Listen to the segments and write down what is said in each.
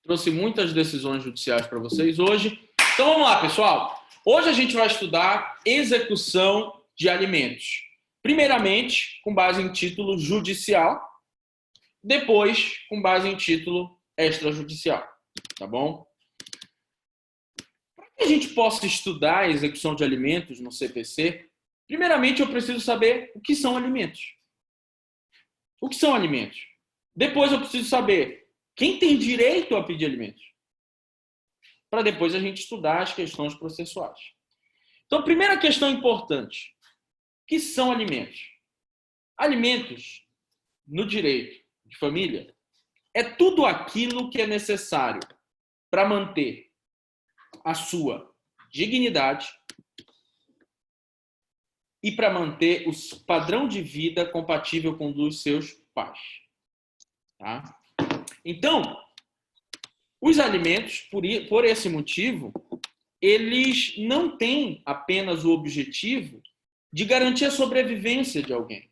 Trouxe muitas decisões judiciais para vocês hoje. Então vamos lá, pessoal. Hoje a gente vai estudar execução de alimentos. Primeiramente, com base em título judicial. Depois, com base em título extrajudicial. Tá bom? Para que a gente possa estudar a execução de alimentos no CPC, primeiramente eu preciso saber o que são alimentos. O que são alimentos? Depois eu preciso saber quem tem direito a pedir alimentos. Para depois a gente estudar as questões processuais. Então, primeira questão importante. O que são alimentos? Alimentos, no direito de família, é tudo aquilo que é necessário para manter a sua dignidade e para manter o padrão de vida compatível com o dos seus pais. Tá? Então, os alimentos, por esse motivo, eles não têm apenas o objetivo de garantir a sobrevivência de alguém.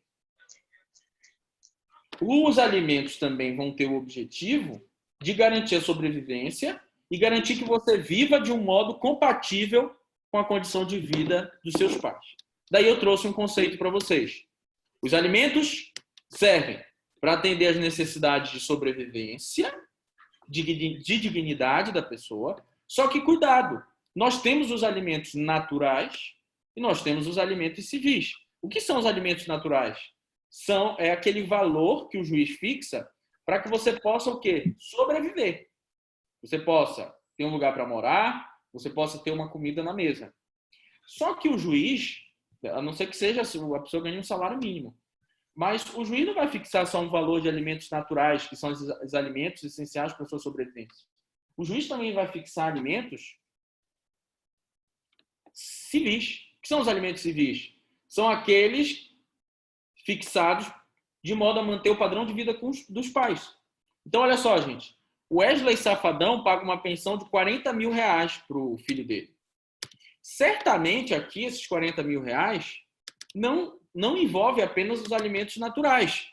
Os alimentos também vão ter o objetivo de garantir a sobrevivência e garantir que você viva de um modo compatível com a condição de vida dos seus pais. Daí eu trouxe um conceito para vocês. Os alimentos servem para atender às necessidades de sobrevivência, de dignidade da pessoa, só que cuidado, nós temos os alimentos naturais e nós temos os alimentos civis. O que são os alimentos naturais? É aquele valor que o juiz fixa para que você possa o quê? Sobreviver. Você possa ter um lugar para morar, você possa ter uma comida na mesa. Só que o juiz, a não ser que seja a pessoa ganhe um salário mínimo, mas o juiz não vai fixar só um valor de alimentos naturais, que são os alimentos essenciais para a sua sobrevivência. O juiz também vai fixar alimentos civis. O que são os alimentos civis? São aqueles fixados de modo a manter o padrão de vida dos pais. Então, olha só, gente. O Wesley Safadão paga uma pensão de 40 mil reais para o filho dele. Certamente, aqui, esses 40 mil reais não envolve apenas os alimentos naturais.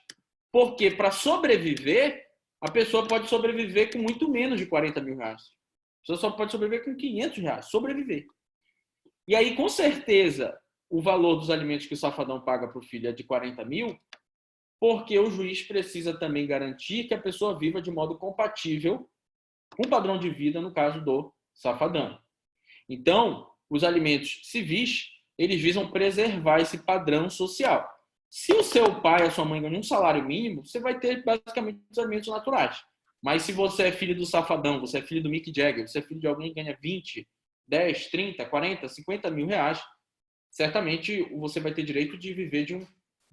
Porque, para sobreviver, a pessoa pode sobreviver com muito menos de 40 mil reais. A pessoa só pode sobreviver com 500 reais. Sobreviver. E aí, com certeza, o valor dos alimentos que o Safadão paga para o filho é de 40 mil, porque o juiz precisa também garantir que a pessoa viva de modo compatível com o padrão de vida, no caso do Safadão. Então, os alimentos civis, eles visam preservar esse padrão social. Se o seu pai e a sua mãe ganham um salário mínimo, você vai ter basicamente os alimentos naturais. Mas se você é filho do Safadão, você é filho do Mick Jagger, você é filho de alguém que ganha 20, 10, 30, 40, 50 mil reais, certamente você vai ter direito de viver de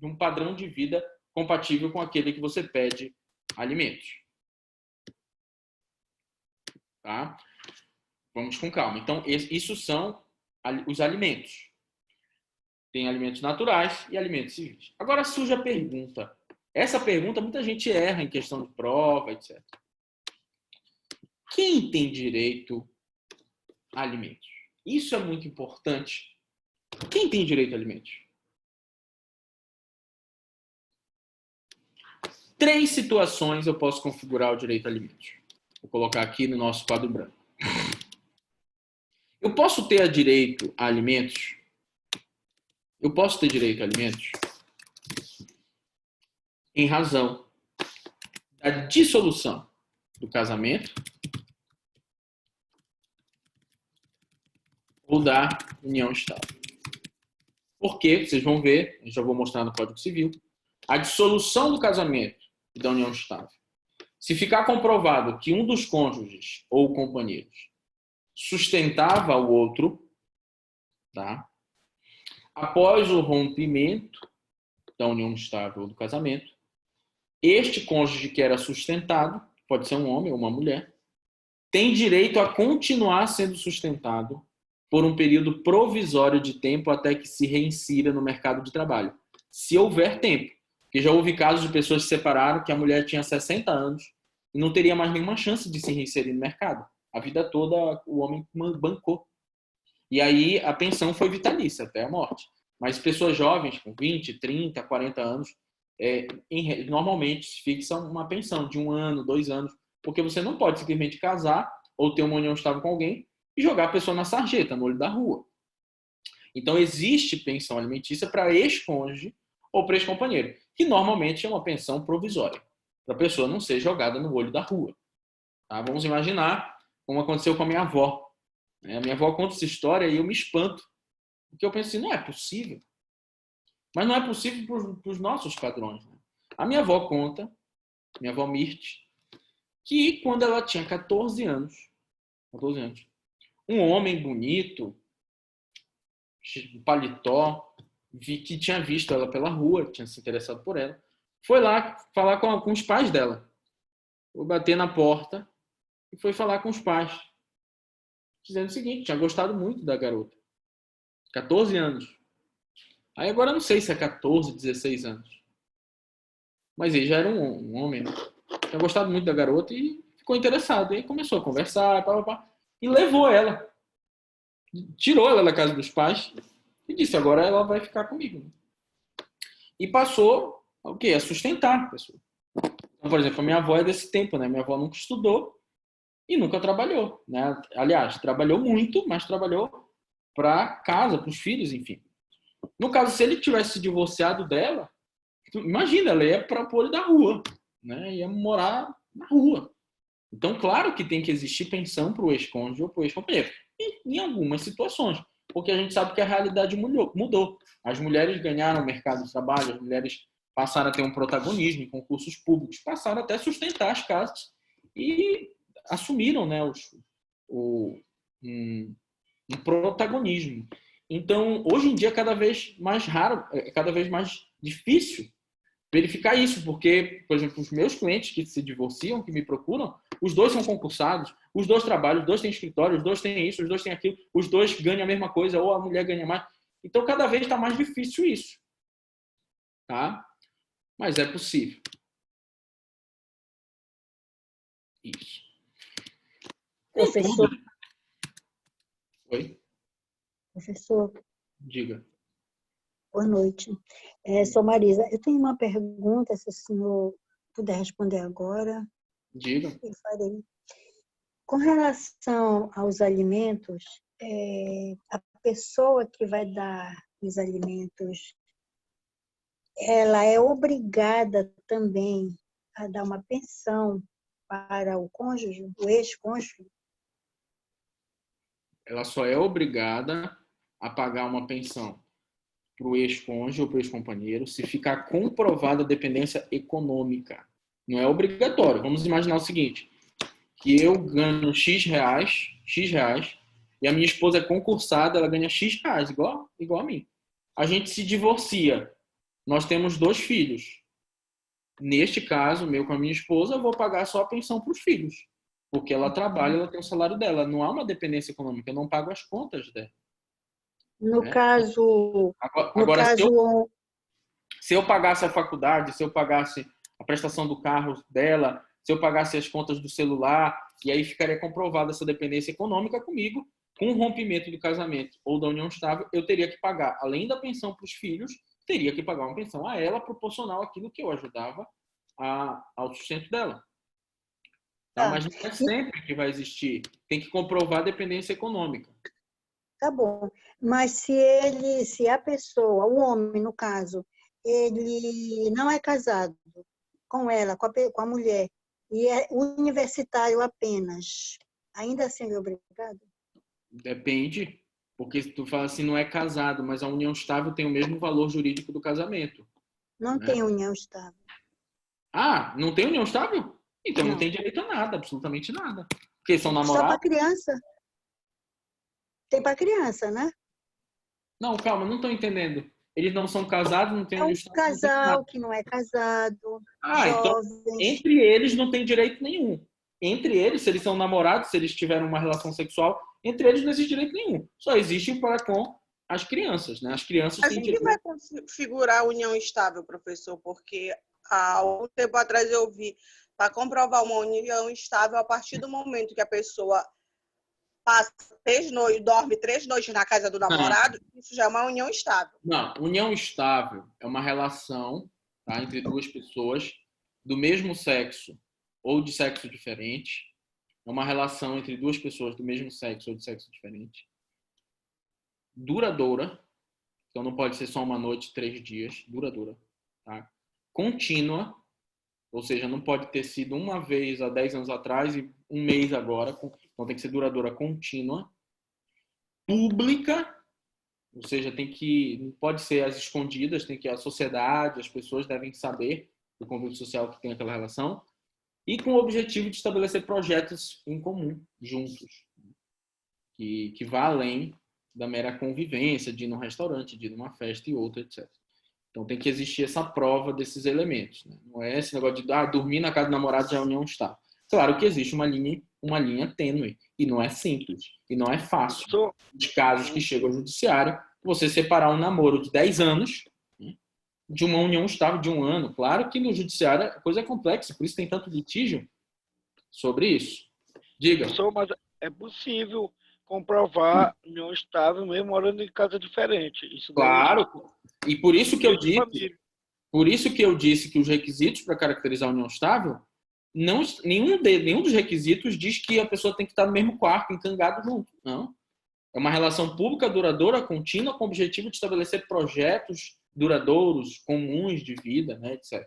um padrão de vida compatível com aquele que você pede alimentos. Tá? Vamos com calma. Então, isso são os alimentos. Tem alimentos naturais e alimentos civis. Agora surge a pergunta. Essa pergunta muita gente erra em questão de prova, etc. Quem tem direito a alimentos? Isso é muito importante. Quem tem direito a alimentos? 3 situações eu posso configurar o direito a alimentos. Vou colocar aqui no nosso quadro branco. Eu posso ter direito a alimentos? Eu posso ter direito a alimentos em razão da dissolução do casamento ou da união estável. Porque, vocês vão ver, eu já vou mostrar no Código Civil, a dissolução do casamento e da união estável. Se ficar comprovado que um dos cônjuges ou companheiros sustentava o outro, tá? Após o rompimento da união estável ou do casamento, este cônjuge que era sustentado, pode ser um homem ou uma mulher, tem direito a continuar sendo sustentado por um período provisório de tempo até que se reinsira no mercado de trabalho, se houver tempo. Porque já houve casos de pessoas que se separaram que a mulher tinha 60 anos e não teria mais nenhuma chance de se reinserir no mercado. A vida toda o homem bancou. E aí a pensão foi vitalícia até a morte. Mas pessoas jovens, com 20, 30, 40 anos, normalmente se fixa uma pensão de 1 ano, 2 anos, Porque você não pode simplesmente casar ou ter uma união estável com alguém e jogar a pessoa na sarjeta, no olho da rua. Então, existe pensão alimentícia para ex-cônjuge ou para ex-companheiro, que normalmente é uma pensão provisória, para a pessoa não ser jogada no olho da rua. Tá? Vamos imaginar como aconteceu com a minha avó. A minha avó conta essa história e eu me espanto, porque eu penso assim, não é possível. Mas não é possível para os nossos padrões. Né? A minha avó conta, minha avó Mirth, que quando ela tinha 14 anos, um homem bonito, paletó, que tinha visto ela pela rua, tinha se interessado por ela, foi lá falar com os pais dela. Foi bater na porta e foi falar com os pais, dizendo o seguinte, tinha gostado muito da garota. 14 anos. Aí agora eu não sei se é 14, 16 anos. Mas ele já era um homem, né? Tinha gostado muito da garota e ficou interessado. E aí começou a conversar, e levou ela. Tirou ela da casa dos pais e disse, agora ela vai ficar comigo. E passou o quê? A sustentar a pessoa. Então, por exemplo, a minha avó é desse tempo, né? Minha avó nunca estudou e nunca trabalhou, né? Aliás, trabalhou muito, mas trabalhou para casa, para os filhos, enfim. No caso, se ele tivesse se divorciado dela, imagina, ela ia para o olho da rua, né? Ia morar na rua. Então, claro que tem que existir pensão para o ex-cônjuge ou para o ex-companheiro. Em algumas situações, porque a gente sabe que a realidade mudou. As mulheres ganharam o mercado de trabalho, as mulheres passaram a ter um protagonismo em concursos públicos, passaram até a sustentar as casas e assumiram, né, um protagonismo. Então, hoje em dia é cada vez mais raro, é cada vez mais difícil verificar isso, porque, por exemplo, os meus clientes que se divorciam, que me procuram, os dois são concursados, os dois trabalham, os dois têm escritório, os dois têm isso, os dois têm aquilo, os dois ganham a mesma coisa, ou a mulher ganha mais. Então, cada vez está mais difícil isso. Tá? Mas é possível. Isso. Professor. Oi? Professor. Diga. Boa noite. Sou Marisa. Eu tenho uma pergunta, se o senhor puder responder agora. Diga. Eu farei. Com relação aos alimentos, a pessoa que vai dar os alimentos, ela é obrigada também a dar uma pensão para o cônjuge, o ex-cônjuge? Ela só é obrigada a pagar uma pensão para o ex-cônjuge ou para o ex-companheiro se ficar comprovada a dependência econômica. Não é obrigatório. Vamos imaginar o seguinte, que eu ganho X reais, e a minha esposa é concursada, ela ganha X reais, igual a mim. A gente se divorcia. Nós temos 2 filhos. Neste caso, meu com a minha esposa, eu vou pagar só a pensão para os filhos. Porque ela trabalha, ela tem o salário dela. Não há uma dependência econômica, eu não pago as contas dela. No Né? caso, Agora se eu pagasse a faculdade, se eu pagasse a prestação do carro dela, se eu pagasse as contas do celular, e aí ficaria comprovada essa dependência econômica comigo, com o rompimento do casamento ou da união estável, eu teria que pagar, além da pensão para os filhos, teria que pagar uma pensão a ela proporcional àquilo que eu ajudava ao sustento dela. Tá? Mas não é sempre que vai existir. Tem que comprovar a dependência econômica. Tá bom. Mas se a pessoa, o homem, no caso, ele não é casado com ela, com a mulher, e é universitário apenas, ainda assim ele é obrigado? Depende, porque se tu fala assim, não é casado, mas a união estável tem o mesmo valor jurídico do casamento. Não Né? tem união estável. Ah, não tem união estável? Então não Não. tem direito a nada, absolutamente nada. Porque são Só para namorados? criança. Tem para criança, né? Não, calma, não estou entendendo. Eles não são casados, não tem É união um estável, não tem nada. casal que não é casado, Ah, então jovens. entre eles não tem direito nenhum. Entre eles, se eles são namorados, se eles tiveram uma relação sexual, entre eles não existe direito nenhum. Só existe para com as crianças, né? As crianças Mas têm o que direito. vai configurar a união estável, professor? Porque há algum tempo atrás eu vi, para comprovar uma união estável, a partir do momento que a pessoa passa 3 noites, dorme 3 noites na casa do namorado, isso já é uma união estável. Não, união estável é uma relação, tá, entre 2 pessoas do mesmo sexo ou de sexo diferente. É uma relação entre duas pessoas do mesmo sexo ou de sexo diferente. Duradoura. Então não pode ser só uma noite, 3 dias. Duradoura. Tá? Contínua. Ou seja, não pode ter sido uma vez há 10 anos atrás e um mês agora. Então tem que ser duradoura contínua. Pública. Ou seja, não pode ser às escondidas, tem que a sociedade, as pessoas devem saber do convívio social que tem aquela relação. E com o objetivo de estabelecer projetos em comum, juntos, que vá além da mera convivência, de ir num restaurante, de ir numa festa e outra, etc. Então tem que existir essa prova desses elementos. Né? Não é esse negócio de dormir na casa do namorado já a união está. Claro que existe uma linha tênue, e não é simples, e não é fácil. De casos que chegam ao judiciário, você separar um namoro de 10 anos de uma união estável de 1 ano. Claro que no judiciário a coisa é complexa, por isso tem tanto litígio sobre isso. Diga. Mas é possível comprovar união estável mesmo morando em casa diferente. Isso claro. E por isso que eu disse que os requisitos para caracterizar a união estável, nenhum dos requisitos diz que a pessoa tem que estar no mesmo quarto, encangado junto. Não. É uma relação pública, duradoura, contínua, com o objetivo de estabelecer projetos duradouros, comuns de vida, né, etc.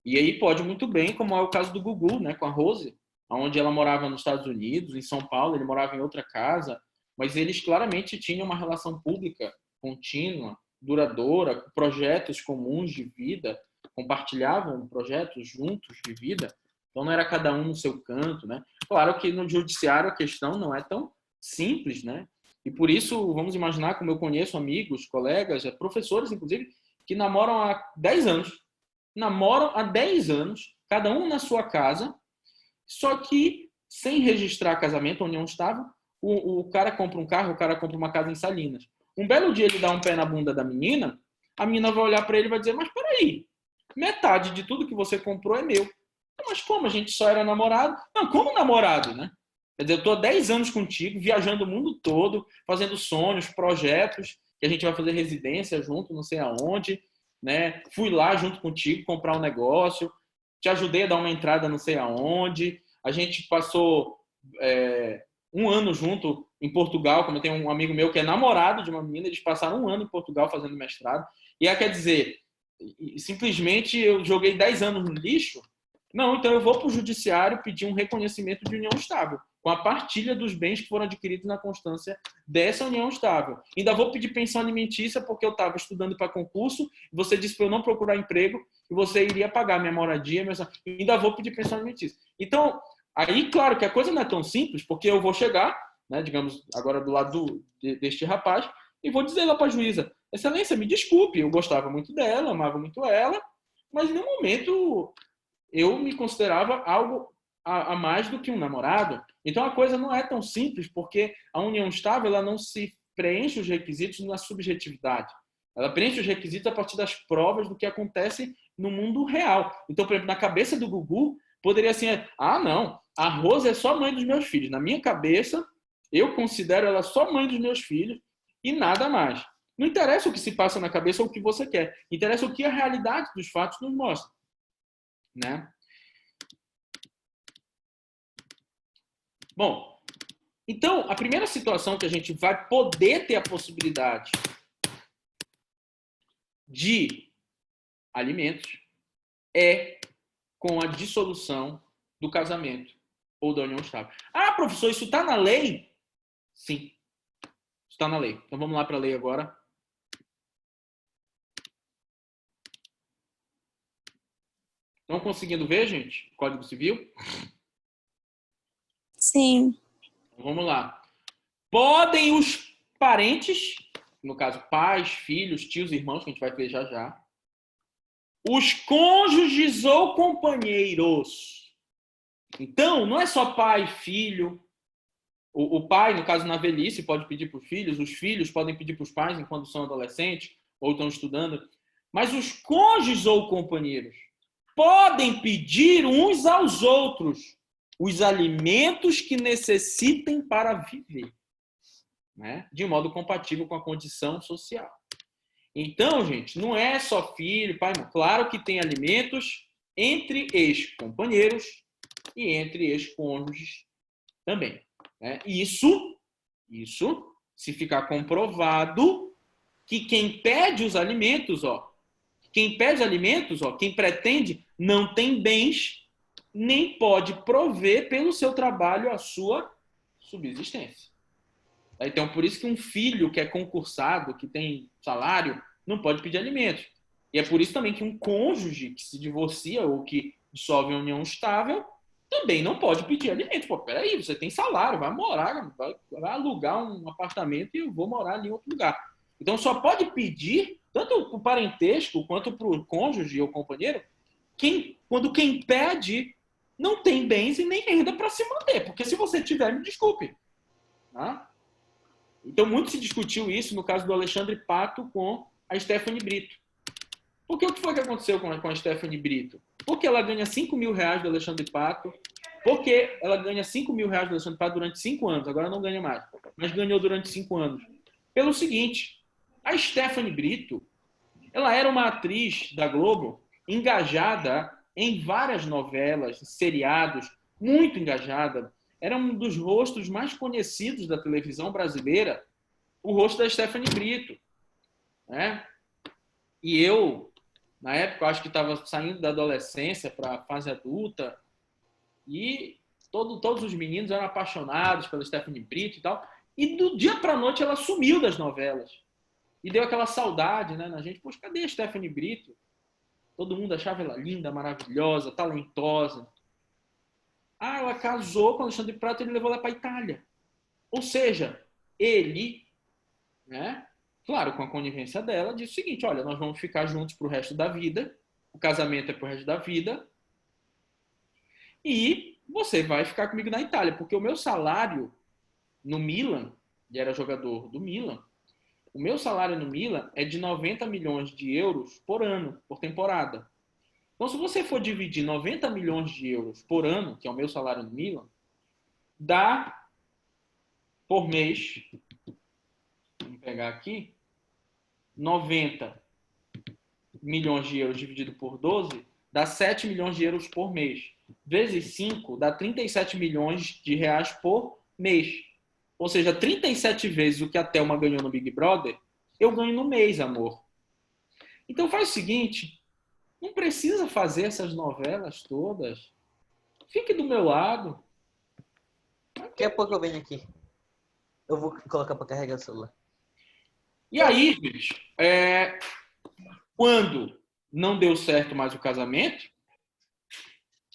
E aí pode muito bem, como é o caso do Gugu, né, com a Rose, onde ela morava nos Estados Unidos, em São Paulo, ele morava em outra casa, mas eles claramente tinham uma relação pública, contínua, duradoura, com projetos comuns de vida, compartilhavam projetos juntos de vida, então não era cada um no seu canto, né? Claro que no judiciário a questão não é tão simples, né? E por isso, vamos imaginar, como eu conheço amigos, colegas, professores, inclusive, que namoram há 10 anos. Namoram há 10 anos, cada um na sua casa, só que sem registrar casamento, união estável, o cara compra um carro, o cara compra uma casa em Salinas. Um belo dia ele dá um pé na bunda da menina, a menina vai olhar para ele e vai dizer, mas peraí, metade de tudo que você comprou é meu. Mas como? A gente só era namorado? Não, como namorado, né? Quer dizer, eu estou há 10 anos contigo, viajando o mundo todo, fazendo sonhos, projetos, que a gente vai fazer residência junto, não sei aonde, né? Fui lá junto contigo comprar um negócio, te ajudei a dar uma entrada não sei aonde, a gente passou 1 ano junto em Portugal, como eu tenho um amigo meu que é namorado de uma menina, eles passaram 1 ano em Portugal fazendo mestrado, e aí quer dizer, simplesmente eu joguei 10 anos no lixo? Não, então eu vou para o judiciário pedir um reconhecimento de união estável, com a partilha dos bens que foram adquiridos na constância dessa união estável. Ainda vou pedir pensão alimentícia porque eu estava estudando para concurso, você disse para eu não procurar emprego e você iria pagar minha moradia, ainda vou pedir pensão alimentícia. Então, aí, claro que a coisa não é tão simples, porque eu vou chegar, né, digamos, agora do lado deste rapaz, e vou dizer lá para a juíza, excelência, me desculpe, eu gostava muito dela, amava muito ela, mas no momento eu me considerava algo a mais do que um namorado. Então a coisa não é tão simples, porque a união estável ela não se preenche os requisitos na subjetividade. Ela preenche os requisitos a partir das provas do que acontece no mundo real. Então, por exemplo, na cabeça do Gugu, poderia ser, não, a Rosa é só mãe dos meus filhos. Na minha cabeça, eu considero ela só mãe dos meus filhos e nada mais. Não interessa o que se passa na cabeça ou o que você quer. Interessa o que a realidade dos fatos nos mostra. Né? Bom, então, a primeira situação que a gente vai poder ter a possibilidade de alimentos é com a dissolução do casamento ou da união estável. Professor, isso está na lei? Sim, está na lei. Então, vamos lá para a lei agora. Estão conseguindo ver, gente? Código Civil? Sim. Então, vamos lá. Podem os parentes, no caso pais, filhos, tios, irmãos, que a gente vai ver já já, os cônjuges ou companheiros. Então, não é só pai, filho. O pai, no caso na velhice, pode pedir para os filhos podem pedir para os pais enquanto são adolescentes ou estão estudando. Mas os cônjuges ou companheiros podem pedir uns aos outros os alimentos que necessitem para viver, né? De modo compatível com a condição social. Então, gente, não é só filho, pai, não. Claro que tem alimentos entre ex-companheiros e entre ex-cônjuges também. Né? Isso, se ficar comprovado que quem pede os alimentos, quem pretende, não tem bens, nem pode prover pelo seu trabalho a sua subsistência. Então, por isso que um filho que é concursado, que tem salário, não pode pedir alimentos. E é por isso também que um cônjuge que se divorcia ou que dissolve uma união estável também não pode pedir alimentos. Pô, peraí, você tem salário, vai morar, vai alugar um apartamento e eu vou morar ali em outro lugar. Então, só pode pedir, tanto para o parentesco quanto para o cônjuge ou companheiro, quando quem pede não tem bens e nem renda para se manter. Porque se você tiver, me desculpe. Tá? Então, muito se discutiu isso no caso do Alexandre Pato com a Stephanie Brito. Porque o que foi que aconteceu com a Stephanie Brito? Porque ela ganha 5 mil reais do Alexandre Pato, porque ela ganha 5 mil reais do Alexandre Pato durante 5 anos, agora não ganha mais, mas ganhou durante 5 anos. Pelo seguinte, a Stephanie Brito, ela era uma atriz da Globo, engajada em várias novelas, seriados, muito engajada. Era um dos rostos mais conhecidos da televisão brasileira, o rosto da Stephanie Brito. Né? E eu, na época, acho que estava saindo da adolescência para a fase adulta, e todos os meninos eram apaixonados pela Stephanie Brito e tal. E do dia para a noite ela sumiu das novelas. E deu aquela saudade, né, na gente. Poxa, cadê a Stephanie Brito? Todo mundo achava ela linda, maravilhosa, talentosa. Ah, ela casou com o Alexandre Pato e ele levou ela para a Itália. Ou seja, ele, né, claro, com a conivência dela, disse o seguinte, olha, nós vamos ficar juntos para o resto da vida, o casamento é para o resto da vida, e você vai ficar comigo na Itália, porque o meu salário no Milan, ele era jogador do Milan, o meu salário no Milan é de 90 milhões de euros por ano, por temporada. Então, se você for dividir 90 milhões de euros por ano, que é o meu salário no Milan, dá por mês, vamos pegar aqui, 90 milhões de euros dividido por 12, dá 7 milhões de euros por mês. Vezes 5, dá 37 milhões de reais por mês. Ou seja, 37 vezes o que a Thelma ganhou no Big Brother, eu ganho no mês, amor. Então faz o seguinte, não precisa fazer essas novelas todas. Fique do meu lado. Daqui a pouco eu venho aqui. Eu vou colocar para carregar o celular. E aí, gente, quando não deu certo mais o casamento,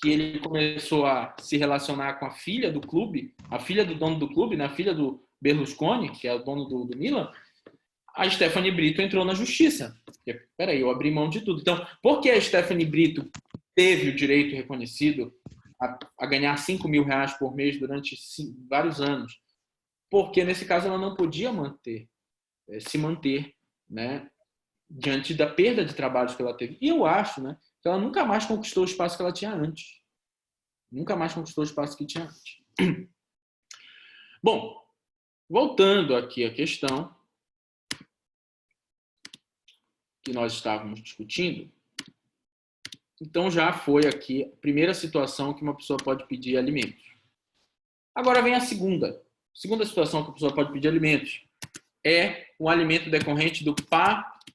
que ele começou a se relacionar com a filha do clube, a filha do dono do clube, né, a filha do Berlusconi, que é o dono do Milan, a Stephanie Brito entrou na justiça. Peraí, eu abri mão de tudo. Então, por que a Stephanie Brito teve o direito reconhecido a ganhar 5 mil reais por mês durante vários anos? Porque, nesse caso, ela não podia se manter, né, diante da perda de trabalhos que ela teve. E eu acho, né, que ela nunca mais conquistou o espaço que ela tinha antes. Nunca mais conquistou o espaço que tinha antes. Bom, voltando aqui à questão que nós estávamos discutindo, então já foi aqui a primeira situação que uma pessoa pode pedir alimentos. Agora vem a segunda. A segunda situação que a pessoa pode pedir alimentos é o alimento decorrente do parentesco.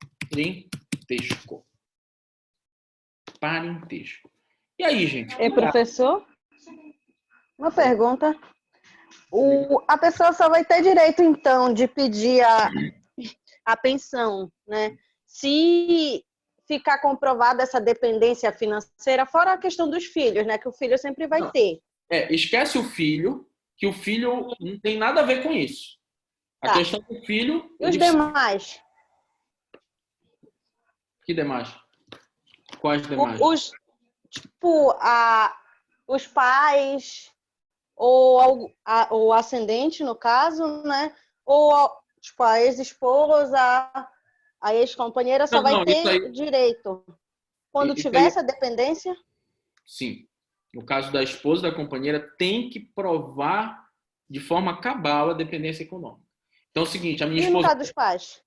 Parentesco. E aí, gente? Professor? Uma pergunta. A pessoa só vai ter direito, então, de pedir a pensão, né? Se ficar comprovada essa dependência financeira, fora a questão dos filhos, né? Que o filho sempre vai ter. Esquece o filho, que o filho não tem nada a ver com isso. A questão do filho... E os demais? Que demais? Quais demais? Os pais, ou o ascendente, no caso, né? Ou, tipo, a ex-esposa, a ex-companheira só vai ter direito. Quando tiver essa dependência? Sim. No caso da esposa da companheira, tem que provar de forma cabal a dependência econômica. Então é o seguinte, a minha esposa... E no caso dos pais?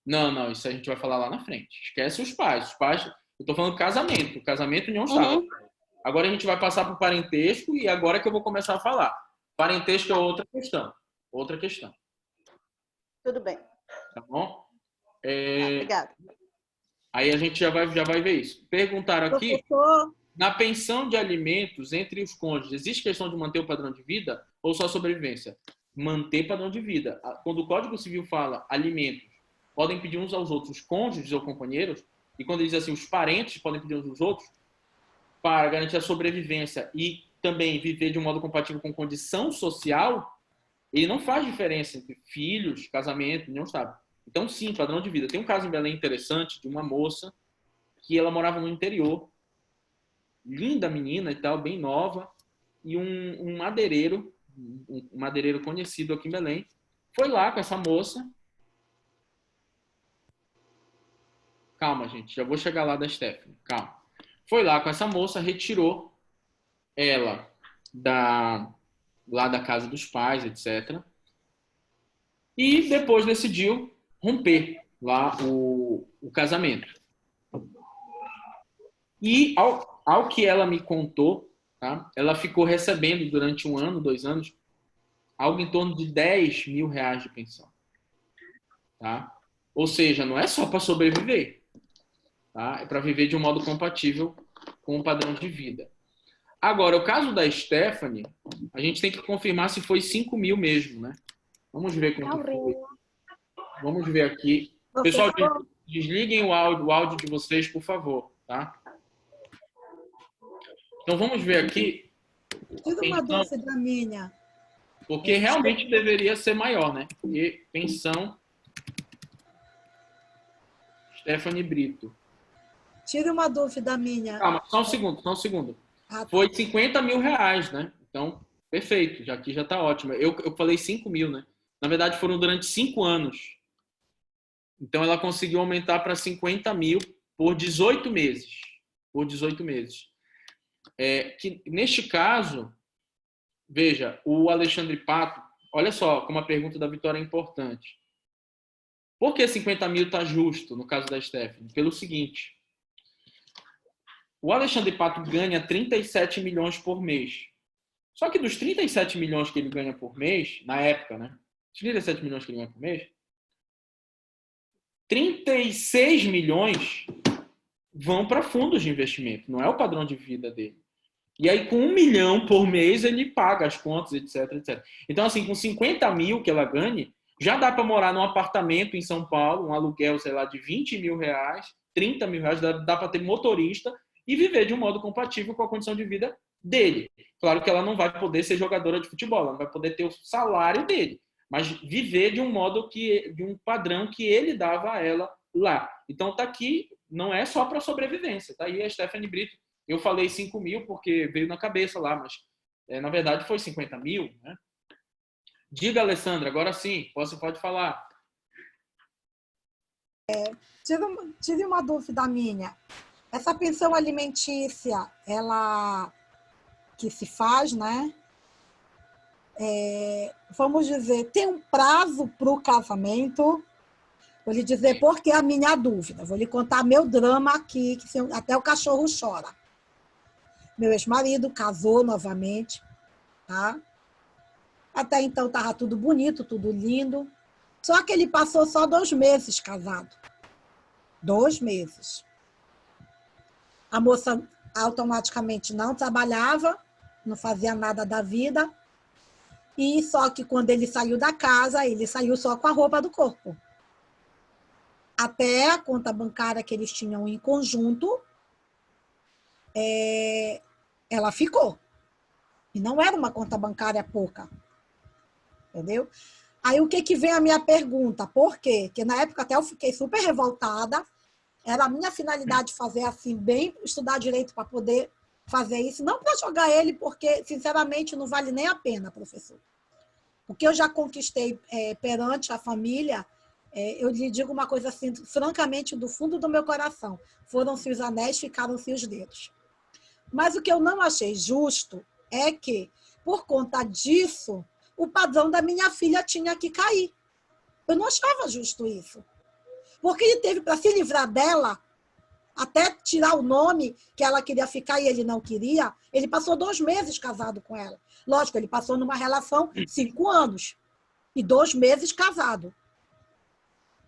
Não, isso a gente vai falar lá na frente. Esquece os pais. Os pais, Eu estou falando casamento. Casamento, união estável. Agora a gente vai passar para o parentesco e agora que eu vou começar a falar. Parentesco é outra questão. Outra questão. Tudo bem. Tá bom? Obrigada. Aí a gente já vai ver isso. Perguntaram aqui, Professor, na pensão de alimentos entre os cônjuges, existe questão de manter o padrão de vida ou só sobrevivência? Manter padrão de vida. Quando o Código Civil fala alimentos, podem pedir uns aos outros, os cônjuges ou companheiros, e quando ele diz assim, os parentes podem pedir uns aos outros, para garantir a sobrevivência e também viver de um modo compatível com condição social, ele não faz diferença entre filhos, casamento, união estável. Então, sim, padrão de vida. Tem um caso em Belém interessante de uma moça que ela morava no interior, linda menina e tal, bem nova, e um madeireiro conhecido aqui em Belém, foi lá com essa moça. Calma, gente, já vou chegar lá da Stephanie, calma. Foi lá com essa moça, retirou ela lá da casa dos pais, etc. E depois decidiu romper lá o casamento. E ao que ela me contou, tá? Ela ficou recebendo durante 1 ano, 2 anos, algo em torno de R$10 mil de pensão. Tá? Ou seja, não é só para sobreviver. Tá? É para viver de um modo compatível com o padrão de vida. Agora, o caso da Stephanie, a gente tem que confirmar se foi 5 mil mesmo, né? Vamos ver quanto foi. Vamos ver aqui. Pessoal, desliguem o áudio de vocês, por favor, tá? Então, vamos ver aqui. Tira uma dúvida minha. Porque realmente deveria ser maior, né? E pensão Stephanie Brito. Tira uma dúvida minha. Calma, só um segundo. Foi R$50 mil, né? Então, perfeito. Aqui já tá ótimo. Eu falei 5 mil, né? Na verdade, foram durante 5 anos. Então, ela conseguiu aumentar para 50 mil por 18 meses. Por 18 meses. Que, neste caso, veja, o Alexandre Pato, olha só como a pergunta da Vitória é importante. Por que 50 mil está justo no caso da Stephanie? Pelo seguinte, o Alexandre Pato ganha 37 milhões por mês. Só que dos 37 milhões que ele ganha por mês, na época, né? Os 37 milhões que ele ganha por mês, 36 milhões vão para fundos de investimento. Não é o padrão de vida dele. E aí, com 1 milhão por mês, ele paga as contas, etc, etc. Então, assim, com 50 mil que ela ganhe, já dá para morar num apartamento em São Paulo, um aluguel, sei lá, de 20 mil reais, 30 mil reais, dá para ter motorista e viver de um modo compatível com a condição de vida dele. Claro que ela não vai poder ser jogadora de futebol, ela não vai poder ter o salário dele, mas viver de um modo de um padrão que ele dava a ela lá. Então, tá aqui, não é só para sobrevivência. Tá aí a Stephanie Brito. Eu falei 5 mil porque veio na cabeça lá, mas na verdade foi 50 mil, né? Diga, Alessandra, agora sim, pode falar. Tive uma dúvida minha. Essa pensão alimentícia, ela que se faz, né? Vamos dizer, tem um prazo para o casamento. Vou lhe dizer por que a minha dúvida. Vou lhe contar meu drama aqui, que até o cachorro chora. Meu ex-marido casou novamente, tá? Até então estava tudo bonito, tudo lindo. Só que ele passou só 2 meses casado. 2 meses. A moça automaticamente não trabalhava, não fazia nada da vida. E só que quando ele saiu da casa, ele saiu só com a roupa do corpo. Até a conta bancária que eles tinham em conjunto, ela ficou. E não era uma conta bancária pouca. Entendeu? Aí o que vem a minha pergunta? Por quê? Porque na época até eu fiquei super revoltada. Era a minha finalidade fazer assim, bem, estudar direito para poder fazer isso. Não para jogar ele, porque, sinceramente, não vale nem a pena, professor. O que eu já conquistei perante a família, eu lhe digo uma coisa assim, francamente, do fundo do meu coração. Foram-se os anéis, ficaram-se os dedos. Mas o que eu não achei justo é que, por conta disso, o padrão da minha filha tinha que cair. Eu não achava justo isso. Porque ele teve, para se livrar dela, Até tirar o nome que ela queria ficar e ele não queria, ele passou 2 meses casado com ela. Lógico, ele passou numa relação 5 anos e 2 meses casado.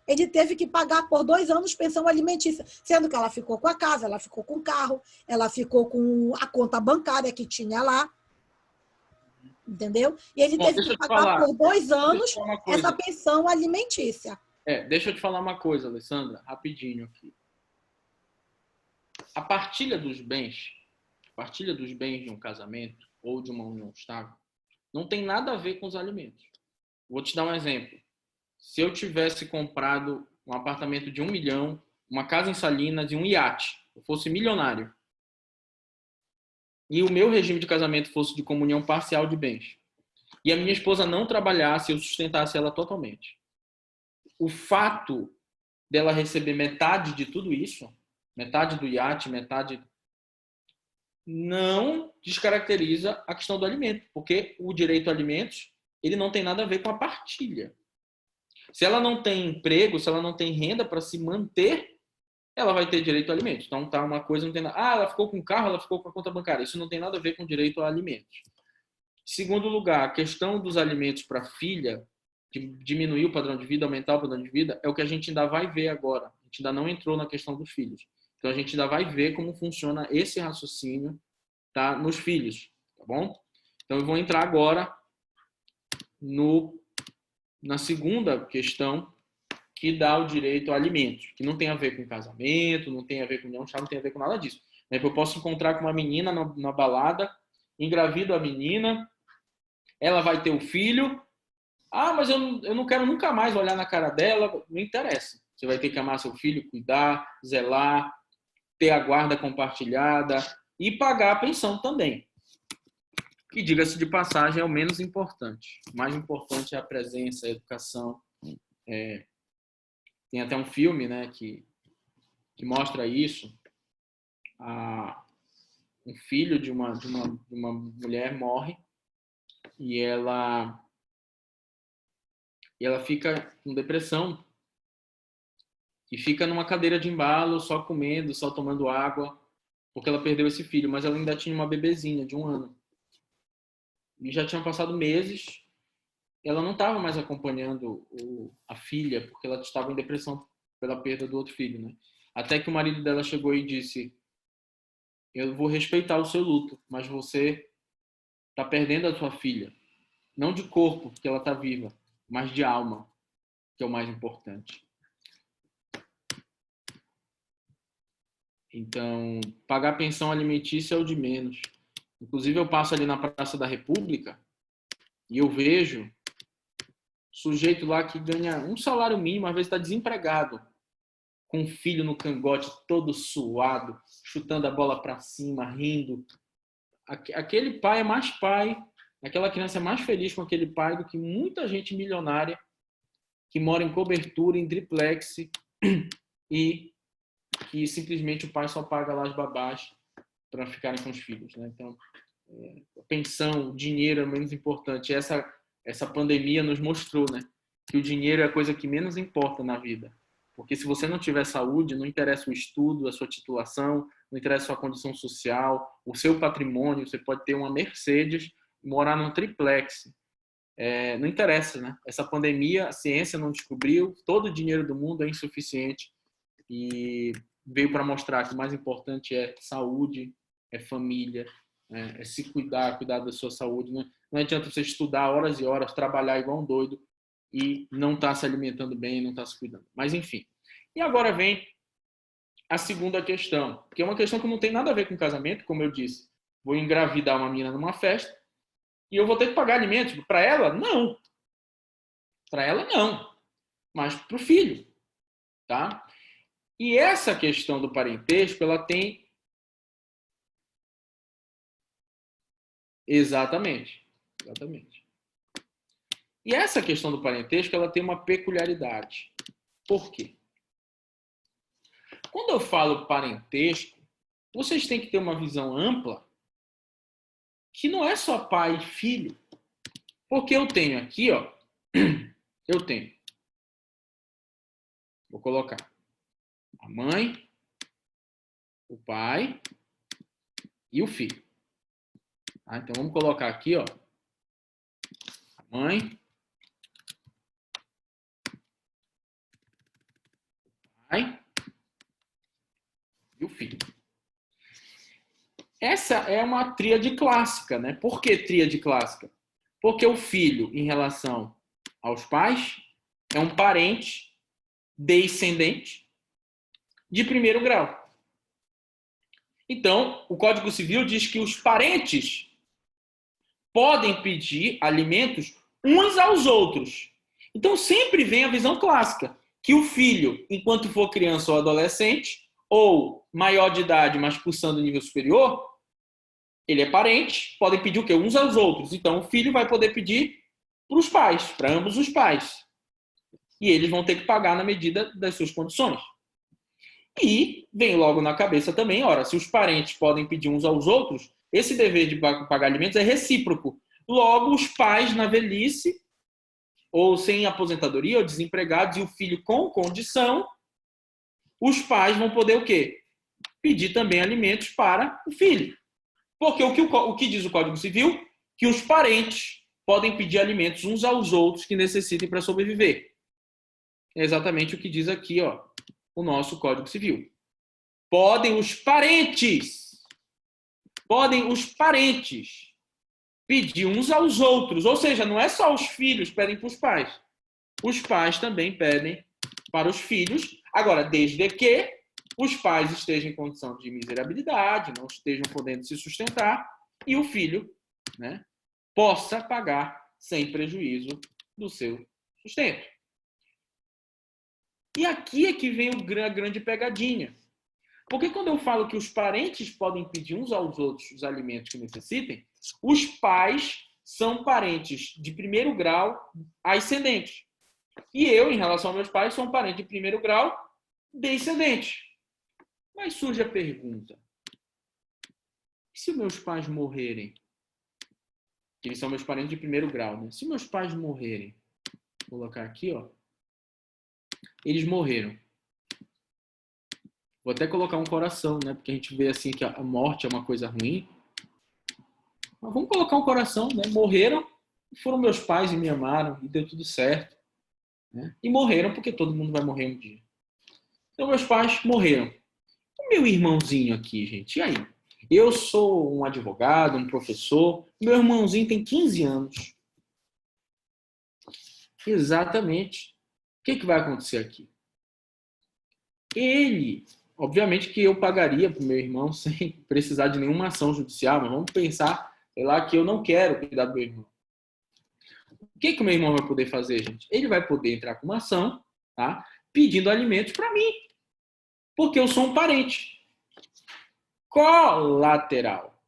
Ele teve que pagar por 2 anos pensão alimentícia, sendo que ela ficou com a casa, ela ficou com o carro, ela ficou com a conta bancária que tinha lá, entendeu? E ele Bom, teve deixa que eu te pagar falar. por 2 Deixa eu anos te falar uma essa coisa. pensão alimentícia. Deixa eu te falar uma coisa, Alessandra, rapidinho aqui. A partilha dos bens de um casamento ou de uma união estável não tem nada a ver com os alimentos. Vou te dar um exemplo. Se eu tivesse comprado um apartamento de 1 milhão, uma casa em Salinas e um iate, eu fosse milionário, e o meu regime de casamento fosse de comunhão parcial de bens, e a minha esposa não trabalhasse, eu sustentasse ela totalmente. O fato dela receber metade de tudo isso, metade do iate, metade, não descaracteriza a questão do alimento, porque o direito a alimentos, ele não tem nada a ver com a partilha. Se ela não tem emprego, se ela não tem renda para se manter, ela vai ter direito a alimentos. Então, tá uma coisa, não tem nada. Ela ficou com o carro, ela ficou com a conta bancária. Isso não tem nada a ver com direito a alimentos. Segundo lugar, a questão dos alimentos para a filha, de diminuir o padrão de vida, aumentar o padrão de vida, é o que a gente ainda vai ver agora. A gente ainda não entrou na questão dos filhos. Então, a gente ainda vai ver como funciona esse raciocínio, tá, nos filhos, tá bom? Então, eu vou entrar agora na segunda questão, que dá o direito a alimentos, que não tem a ver com casamento, não tem a ver com união estável, não tem a ver com nada disso. Eu posso encontrar com uma menina na balada, engravido a menina, ela vai ter o filho, mas eu não quero nunca mais olhar na cara dela, não interessa. Você vai ter que amar seu filho, cuidar, zelar, ter a guarda compartilhada e pagar a pensão também. E, diga-se de passagem, é o menos importante. O mais importante é a presença, a educação. Tem até um filme, né, que mostra isso. Um filho de uma mulher morre e ela fica com depressão e fica numa cadeira de embalo, só comendo, só tomando água, porque ela perdeu esse filho, mas ela ainda tinha uma bebezinha de 1 ano. E já tinham passado meses, ela não estava mais acompanhando a filha, porque ela estava em depressão pela perda do outro filho, né? Até que o marido dela chegou e disse: eu vou respeitar o seu luto, mas você está perdendo a sua filha. Não de corpo, porque ela está viva, mas de alma, que é o mais importante. Então, pagar pensão alimentícia é o de menos. Inclusive, eu passo ali na Praça da República e eu vejo sujeito lá que ganha um salário mínimo, às vezes está desempregado, com um filho no cangote, todo suado, chutando a bola para cima, rindo. Aquele pai é mais pai, aquela criança é mais feliz com aquele pai do que muita gente milionária que mora em cobertura, em triplex, e que simplesmente o pai só paga lá as babás para ficarem com os filhos, né? Então, a pensão, o dinheiro é menos importante. Essa pandemia nos mostrou, né, que o dinheiro é a coisa que menos importa na vida. Porque se você não tiver saúde, não interessa o estudo, a sua titulação, não interessa a sua condição social, o seu patrimônio. Você pode ter uma Mercedes, morar num triplex. Não interessa, né? Essa pandemia, a ciência não descobriu, todo o dinheiro do mundo é insuficiente e veio para mostrar que o mais importante é saúde, é família, é se cuidar da sua saúde. Não adianta você estudar horas e horas, trabalhar igual um doido e não estar se alimentando bem, não estar se cuidando. Mas, enfim. E agora vem a segunda questão, que é uma questão que não tem nada a ver com casamento, como eu disse. Vou engravidar uma menina numa festa e eu vou ter que pagar alimentos. Para ela, não. Para ela, não. Mas para o filho. Tá? E essa questão do parentesco, ela tem... Exatamente. E essa questão do parentesco, ela tem uma peculiaridade. Por quê? Quando eu falo parentesco, vocês têm que ter uma visão ampla que não é só pai e filho. Porque eu tenho aqui, ó, vou colocar a mãe, o pai e o filho. Tá? Então, vamos colocar aqui, ó, a mãe, o pai e o filho. Essa é uma tríade clássica, né? Por que tríade clássica? Porque o filho, em relação aos pais, é um parente descendente de primeiro grau. Então, o Código Civil diz que os parentes podem pedir alimentos uns aos outros. Então, sempre vem a visão clássica, que o filho, enquanto for criança ou adolescente, ou maior de idade, mas cursando nível superior, ele é parente, podem pedir o quê? Uns aos outros. Então, o filho vai poder pedir para os pais, para ambos os pais. E eles vão ter que pagar na medida das suas condições. E vem logo na cabeça também, ora, se os parentes podem pedir uns aos outros, esse dever de pagar alimentos é recíproco. Logo, os pais na velhice, ou sem aposentadoria, ou desempregados, e o filho com condição, os pais vão poder o quê? Pedir também alimentos para o filho. Porque o que diz o Código Civil? Que os parentes podem pedir alimentos uns aos outros que necessitem para sobreviver. É exatamente o que diz aqui, ó, o nosso Código Civil. Podem os parentes pedir uns aos outros. Ou seja, não é só os filhos que pedem para os pais. Os pais também pedem para os filhos. Agora, desde que os pais estejam em condição de miserabilidade, não estejam podendo se sustentar, e o filho, né, possa pagar sem prejuízo do seu sustento. E aqui é que vem a grande pegadinha. Porque quando eu falo que os parentes podem pedir uns aos outros os alimentos que necessitem, os pais são parentes de primeiro grau ascendente. E eu, em relação aos meus pais, sou um parente de primeiro grau descendente. Mas surge a pergunta: e se meus pais morrerem? Eles são meus parentes de primeiro grau, né? Se meus pais morrerem, vou colocar aqui, ó. Eles morreram. Vou até colocar um coração, né? Porque a gente vê assim que a morte é uma coisa ruim. Mas vamos colocar um coração, né? Morreram, foram meus pais e me amaram e deu tudo certo, né? E morreram porque todo mundo vai morrer um dia. Então meus pais morreram. O meu irmãozinho aqui, gente, e aí? Eu sou um advogado, um professor. Meu irmãozinho tem 15 anos. Exatamente. O que vai acontecer aqui? Ele, obviamente que eu pagaria para o meu irmão sem precisar de nenhuma ação judicial, mas vamos pensar, sei lá, que eu não quero cuidar do meu irmão. O que o meu irmão vai poder fazer, gente? Ele vai poder entrar com uma ação, tá? Pedindo alimentos para mim, porque eu sou um parente colateral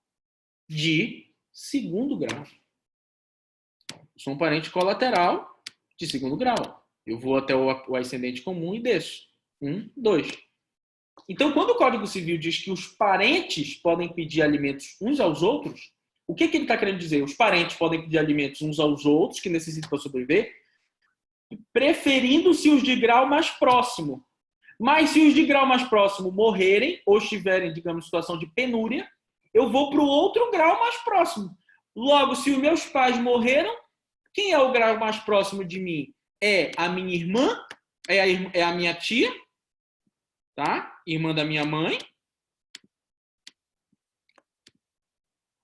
de segundo grau. Eu sou um parente colateral de segundo grau. Eu vou até o ascendente comum e desço. 1, 2. Então, quando o Código Civil diz que os parentes podem pedir alimentos uns aos outros, o que ele está querendo dizer? Os parentes podem pedir alimentos uns aos outros, que necessitam para sobreviver, preferindo-se os de grau mais próximo. Mas se os de grau mais próximo morrerem, ou estiverem, digamos, em situação de penúria, eu vou para o outro grau mais próximo. Logo, se os meus pais morreram, quem é o grau mais próximo de mim? É a minha irmã, é a minha tia, tá? Irmã da minha mãe.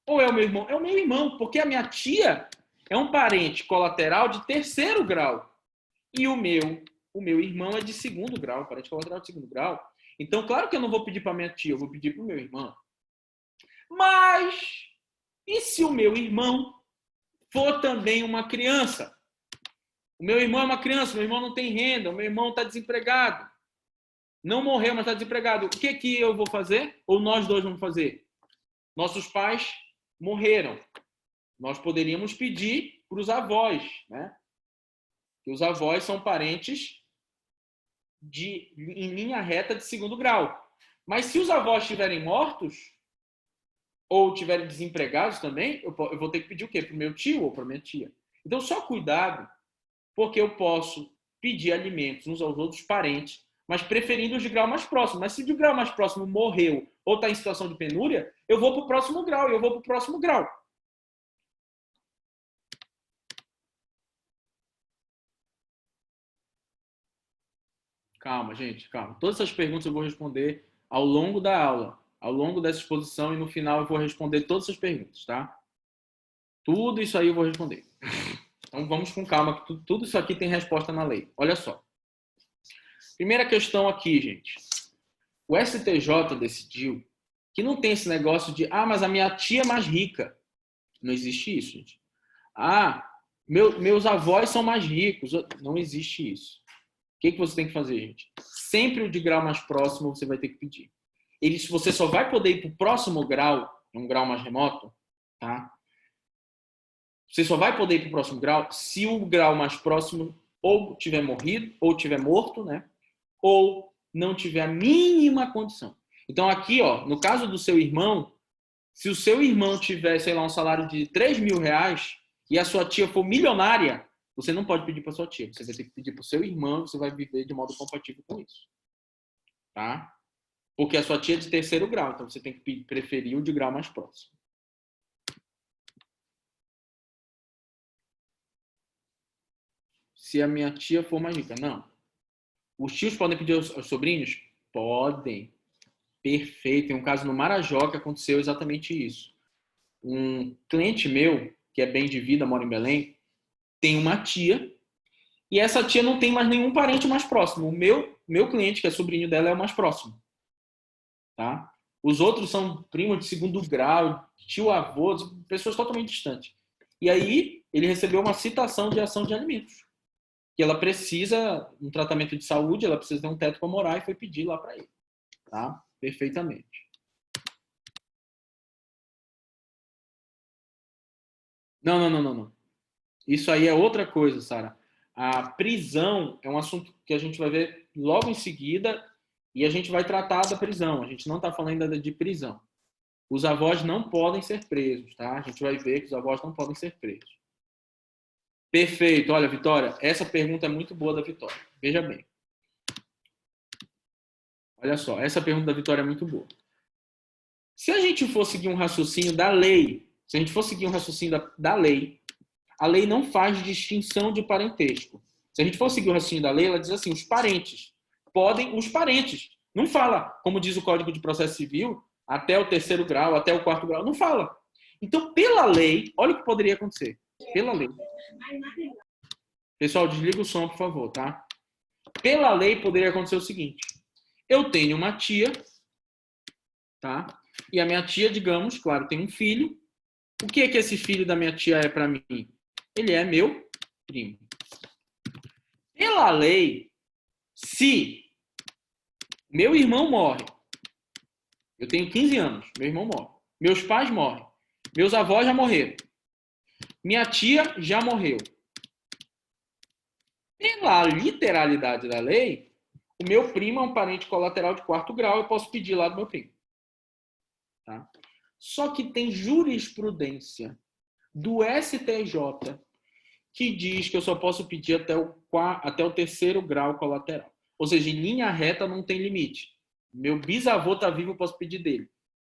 Ou é o meu irmão? É o meu irmão, porque a minha tia é um parente colateral de terceiro grau. E o meu irmão é de segundo grau, parente colateral de segundo grau. Então, claro que eu não vou pedir para minha tia, eu vou pedir para o meu irmão. Mas, e se o meu irmão for também uma criança? O meu irmão é uma criança, meu irmão não tem renda, o meu irmão está desempregado. Não morreu, mas está desempregado. O que eu vou fazer? Ou nós dois vamos fazer? Nossos pais morreram. Nós poderíamos pedir para os avós, né? Que os avós são parentes em linha reta de segundo grau. Mas se os avós estiverem mortos, ou estiverem desempregados também, eu vou ter que pedir o quê? Para o meu tio ou para a minha tia. Então, só cuidado, porque eu posso pedir alimentos uns aos outros parentes, mas preferindo os de grau mais próximo. Mas se o de grau mais próximo morreu ou está em situação de penúria, eu vou para o próximo grau e eu vou para o próximo grau. Calma, gente, calma. Todas essas perguntas eu vou responder ao longo da aula, ao longo dessa exposição, e no final eu vou responder todas essas perguntas, tá? Tudo isso aí eu vou responder. Então vamos com calma, que tudo isso aqui tem resposta na lei. Olha só. Primeira questão aqui, gente. O STJ decidiu que não tem esse negócio de, mas a minha tia é mais rica. Não existe isso, gente. Meus avós são mais ricos. Não existe isso. O que você tem que fazer, gente? Sempre o de grau mais próximo você vai ter que pedir. Você só vai poder ir para o próximo grau, um grau mais remoto, tá? Você só vai poder ir para o próximo grau se o grau mais próximo ou tiver morrido, ou tiver morto, né? Ou não tiver a mínima condição. Então aqui, ó, no caso do seu irmão, se o seu irmão tiver, sei lá, um salário de 3 mil reais e a sua tia for milionária, você não pode pedir para sua tia. Você vai ter que pedir para o seu irmão, você vai viver de modo compatível com isso. Tá? Porque a sua tia é de terceiro grau, então você tem que preferir o de grau mais próximo. Se a minha tia for mais rica. Não. Os tios podem pedir aos sobrinhos? Podem. Perfeito. Tem um caso no Marajó que aconteceu exatamente isso. Um cliente meu, que é bem de vida, mora em Belém, tem uma tia e essa tia não tem mais nenhum parente mais próximo. O meu cliente, que é sobrinho dela, é o mais próximo. Tá? Os outros são primos de segundo grau, tio-avô, pessoas totalmente distantes. E aí ele recebeu uma citação de ação de alimentos. Que ela precisa um tratamento de saúde, ela precisa ter um teto para morar e foi pedir lá para ele. Tá? Perfeitamente. Não. Isso aí é outra coisa, Sara. A prisão é um assunto que a gente vai ver logo em seguida e a gente vai tratar da prisão. A gente não está falando ainda de prisão. Os avós não podem ser presos, tá? A gente vai ver que os avós não podem ser presos. Perfeito. Olha, Vitória, essa pergunta é muito boa da Vitória. Veja bem. Olha só, essa pergunta da Vitória é muito boa. Se a gente for seguir um raciocínio da lei, se a gente for seguir um raciocínio da lei, a lei não faz distinção de parentesco. Se a gente for seguir o raciocínio da lei, ela diz assim, os parentes. Não fala, como diz o Código de Processo Civil, até o terceiro grau, até o quarto grau. Não fala. Então, pela lei, olha o que poderia acontecer. Pela lei. Pessoal, desliga o som, por favor, tá? Pela lei, poderia acontecer o seguinte. Eu tenho uma tia, tá? E a minha tia, digamos, claro, tem um filho. O que é que esse filho da minha tia é para mim? Ele é meu primo. Pela lei, se meu irmão morre, eu tenho 15 anos, meu irmão morre, meus pais morrem, meus avós já morreram, minha tia já morreu. Pela literalidade da lei, o meu primo é um parente colateral de quarto grau, eu posso pedir lá do meu primo. Tá? Só que tem jurisprudência do STJ que diz que eu só posso pedir até o terceiro grau colateral. Ou seja, em linha reta não tem limite. Meu bisavô está vivo, eu posso pedir dele.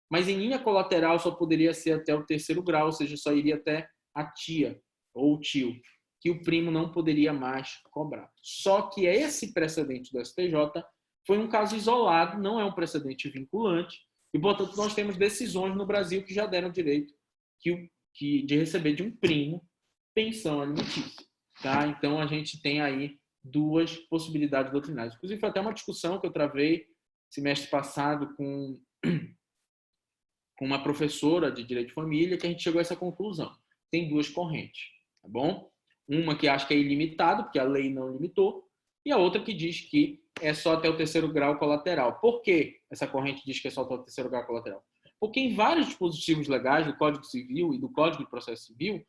Mas em linha colateral só poderia ser até o terceiro grau, ou seja, só iria até a tia ou o tio, que o primo não poderia mais cobrar. Só que esse precedente do STJ foi um caso isolado, não é um precedente vinculante, e, portanto, nós temos decisões no Brasil que já deram direito de receber de um primo pensão alimentícia. Tá? Então, a gente tem aí duas possibilidades doutrinárias. Inclusive, foi até uma discussão que eu travei semestre passado com uma professora de Direito de Família, que a gente chegou a essa conclusão. Tem duas correntes, tá bom? Uma que acha que é ilimitado, porque a lei não limitou, e a outra que diz que é só até o terceiro grau colateral. Por que essa corrente diz que é só até o terceiro grau colateral? Porque em vários dispositivos legais do Código Civil e do Código de Processo Civil,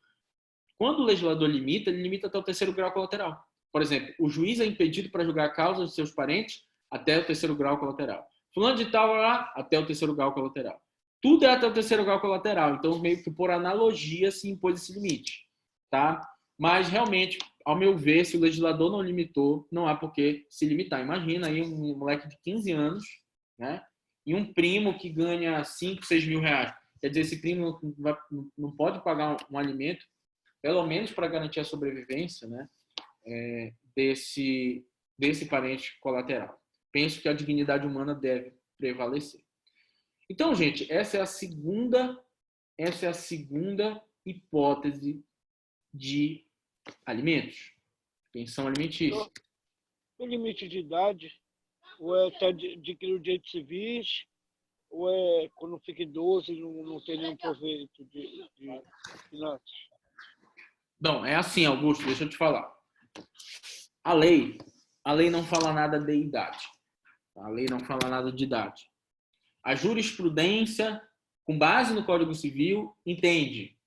quando o legislador limita, ele limita até o terceiro grau colateral. Por exemplo, o juiz é impedido para julgar causas de seus parentes até o terceiro grau colateral. Fulano de tal lá, até o terceiro grau colateral. Tudo é até o terceiro grau colateral. Então, meio que por analogia, se impôs esse limite. Tá? Mas, realmente, ao meu ver, se o legislador não limitou, não há por que se limitar. Imagina aí um moleque de 15 anos, né? E um primo que ganha 5, 6 mil reais. Quer dizer, esse primo não pode pagar um alimento, pelo menos para garantir a sobrevivência, né? Desse parente colateral. Penso que a dignidade humana deve prevalecer. Então, gente, essa é a segunda hipótese de alimentos, pensão alimentícia. Tem limite de idade? Ou é até adquirir o direito civis? Ou é quando fica idoso e não tem nenhum proveito de finanças? Não, é assim, Augusto, deixa eu te falar. A lei não fala nada de idade. A lei não fala nada de idade. A jurisprudência, com base no Código Civil, entende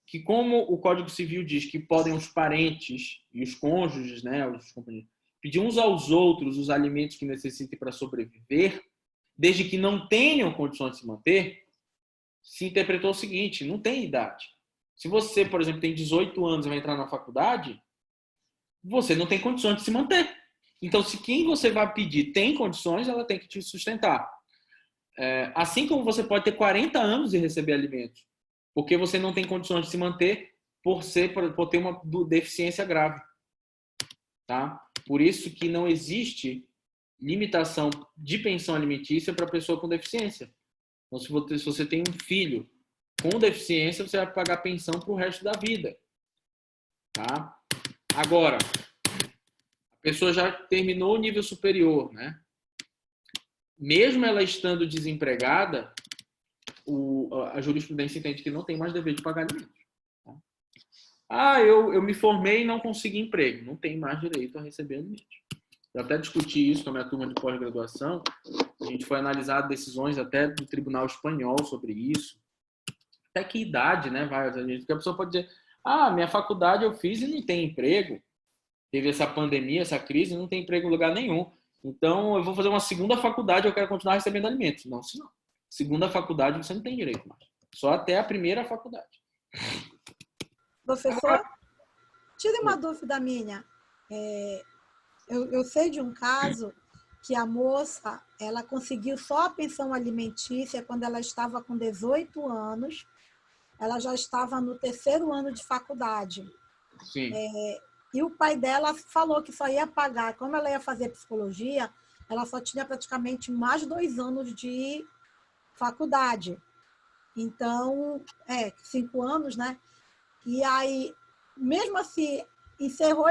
que como o Código Civil diz que podem os parentes e os cônjuges, né, os companheiros, pedir uns aos outros os alimentos que necessitem para sobreviver, desde que não tenham condições de se manter, se interpretou o seguinte: não tem idade. Se você, por exemplo, tem 18 anos e vai entrar na faculdade, você não tem condições de se manter. Então, se quem você vai pedir tem condições, ela tem que te sustentar. Assim como você pode ter 40 anos e receber alimentos, porque você não tem condições de se manter por ter uma deficiência grave. Tá? Por isso que não existe limitação de pensão alimentícia para pessoa com deficiência. Então, se você tem um filho com deficiência, você vai pagar pensão para o resto da vida. Tá? Agora, a pessoa já terminou o nível superior, né? Mesmo ela estando desempregada, a jurisprudência entende que não tem mais dever de pagar alimentos. Tá? Eu me formei e não consegui emprego. Não tem mais direito a receber alimentos. Eu até discuti isso com a minha turma de pós-graduação. A gente foi analisar decisões até do Tribunal Espanhol sobre isso. Até que idade, né? Porque a pessoa pode dizer: minha faculdade eu fiz e não tem emprego. Teve essa pandemia, essa crise, não tem emprego em lugar nenhum. Então, eu vou fazer uma segunda faculdade, eu quero continuar recebendo alimentos. Não, se não. Segunda faculdade, você não tem direito mais. Só até a primeira faculdade. Professor, tire uma dúvida minha. Eu sei de um caso que a moça, ela conseguiu só a pensão alimentícia quando ela estava com 18 anos. Ela já estava no 3º ano de faculdade. Sim. E o pai dela falou que só ia pagar, como ela ia fazer psicologia, ela só tinha praticamente mais 2 anos de faculdade. Então, 5 anos, né? E aí, mesmo assim, encerrou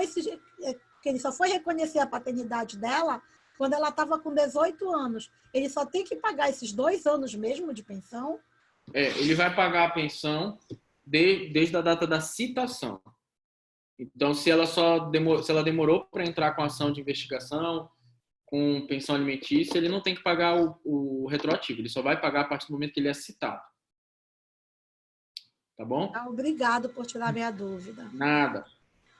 que ele só foi reconhecer a paternidade dela quando ela estava com 18 anos. Ele só tem que pagar esses 2 anos mesmo de pensão? Ele vai pagar a pensão desde a data da citação. Então, se ela demorou para entrar com ação de investigação, com pensão alimentícia, ele não tem que pagar o retroativo. Ele só vai pagar a partir do momento que ele é citado. Tá bom? Obrigado por tirar minha dúvida. Nada.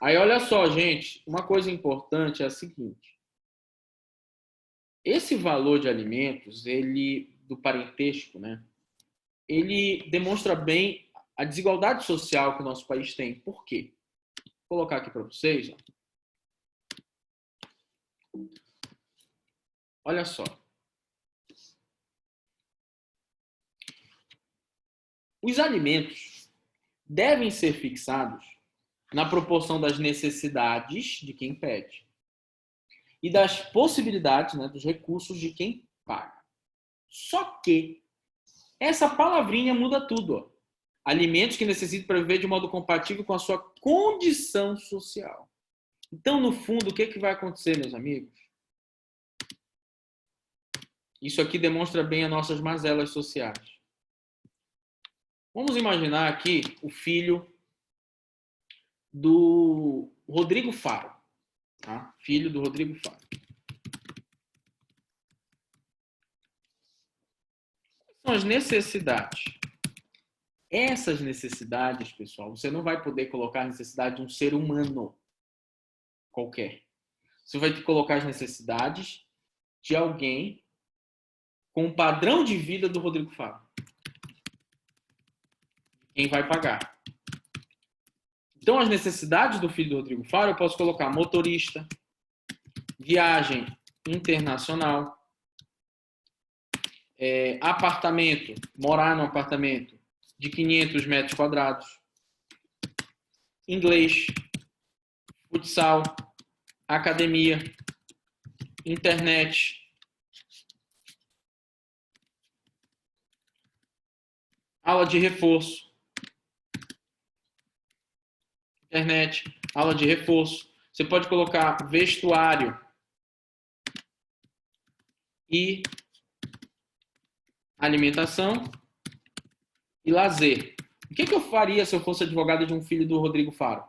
Aí, olha só, gente. Uma coisa importante é a seguinte. Esse valor de alimentos, do parentesco, né? Ele demonstra bem a desigualdade social que o nosso país tem. Por quê? Vou colocar aqui para vocês. Olha só. Os alimentos devem ser fixados na proporção das necessidades de quem pede e das possibilidades, né, dos recursos de quem paga. Só que essa palavrinha muda tudo. Ó. Alimentos que necessitam para viver de modo compatível com a sua condição social. Então, no fundo, o que vai acontecer, meus amigos? Isso aqui demonstra bem as nossas mazelas sociais. Vamos imaginar aqui o filho do Rodrigo Faro. Tá? Filho do Rodrigo Faro. Quais são as necessidades? Essas necessidades, pessoal, você não vai poder colocar a necessidade de um ser humano qualquer. Você vai ter que colocar as necessidades de alguém com o padrão de vida do Rodrigo Faro. Quem vai pagar? Então, as necessidades do filho do Rodrigo Faro, eu posso colocar motorista, viagem internacional, apartamento, morar num apartamento de 500 metros quadrados, inglês, futsal, academia, internet, aula de reforço, internet, aula de reforço. Você pode colocar vestuário e alimentação e lazer. O que eu faria se eu fosse advogado de um filho do Rodrigo Faro?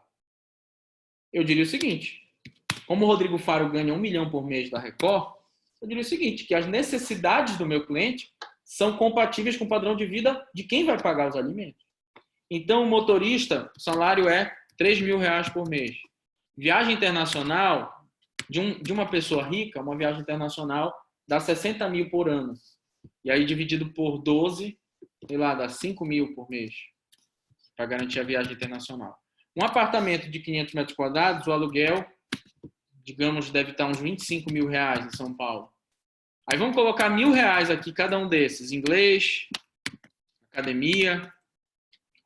Eu diria o seguinte: como o Rodrigo Faro ganha 1 milhão por mês da Record, eu diria o seguinte, que as necessidades do meu cliente são compatíveis com o padrão de vida de quem vai pagar os alimentos. Então, o motorista, o salário é R$3.000 por mês. Viagem internacional, de uma pessoa rica, uma viagem internacional dá 60 mil por ano. E aí, dividido por 12, sei lá, dá 5 mil por mês, para garantir a viagem internacional. Um apartamento de 500 metros quadrados, o aluguel, digamos, deve estar uns R$25 mil em São Paulo. Aí vamos colocar R$1.000 aqui, cada um desses. Inglês, academia,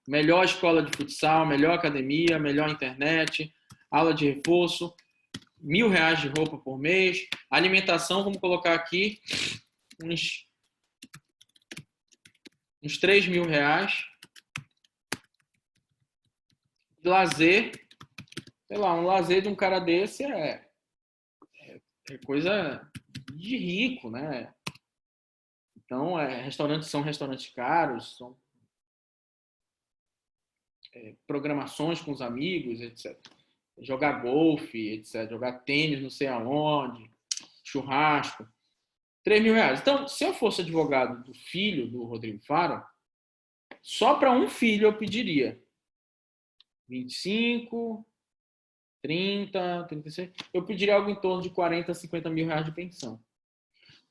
melhor escola de futsal, melhor academia, melhor internet, aula de reforço, R$1.000 de roupa por mês. Alimentação, vamos colocar aqui uns R$3.000. Lazer, sei lá, um lazer de um cara desse é coisa de rico, né? Então, são restaurantes caros, são programações com os amigos, etc. Jogar golfe, etc. Jogar tênis, não sei aonde, churrasco. R$3.000. Então, se eu fosse advogado do filho do Rodrigo Faro, só para um filho eu pediria 25, 30, 36. Eu pediria algo em torno de 40, 50 mil reais de pensão.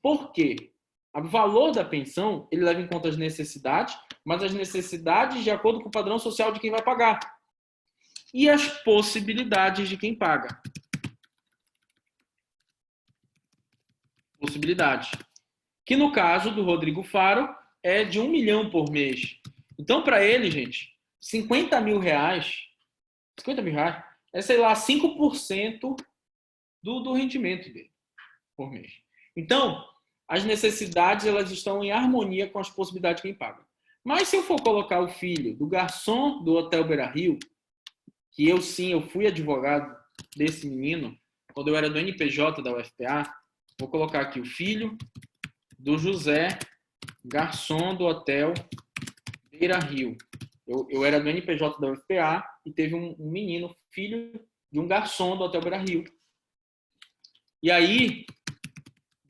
Por quê? O valor da pensão, ele leva em conta as necessidades, mas as necessidades de acordo com o padrão social de quem vai pagar. E as possibilidades de quem paga. Possibilidades. Que no caso do Rodrigo Faro é de 1 milhão por mês. Então, para ele, gente, 50 mil reais é, sei lá, 5% do rendimento dele por mês. Então, as necessidades elas estão em harmonia com as possibilidades de quem paga. Mas se eu for colocar o filho do garçom do Hotel Beira-Rio, que eu fui advogado desse menino, quando eu era do NPJ da UFPA, vou colocar aqui o filho do José, garçom do Hotel Beira-Rio. Eu era do NPJ da UFPA e teve um menino, filho de um garçom do Hotel Beira-Rio. E aí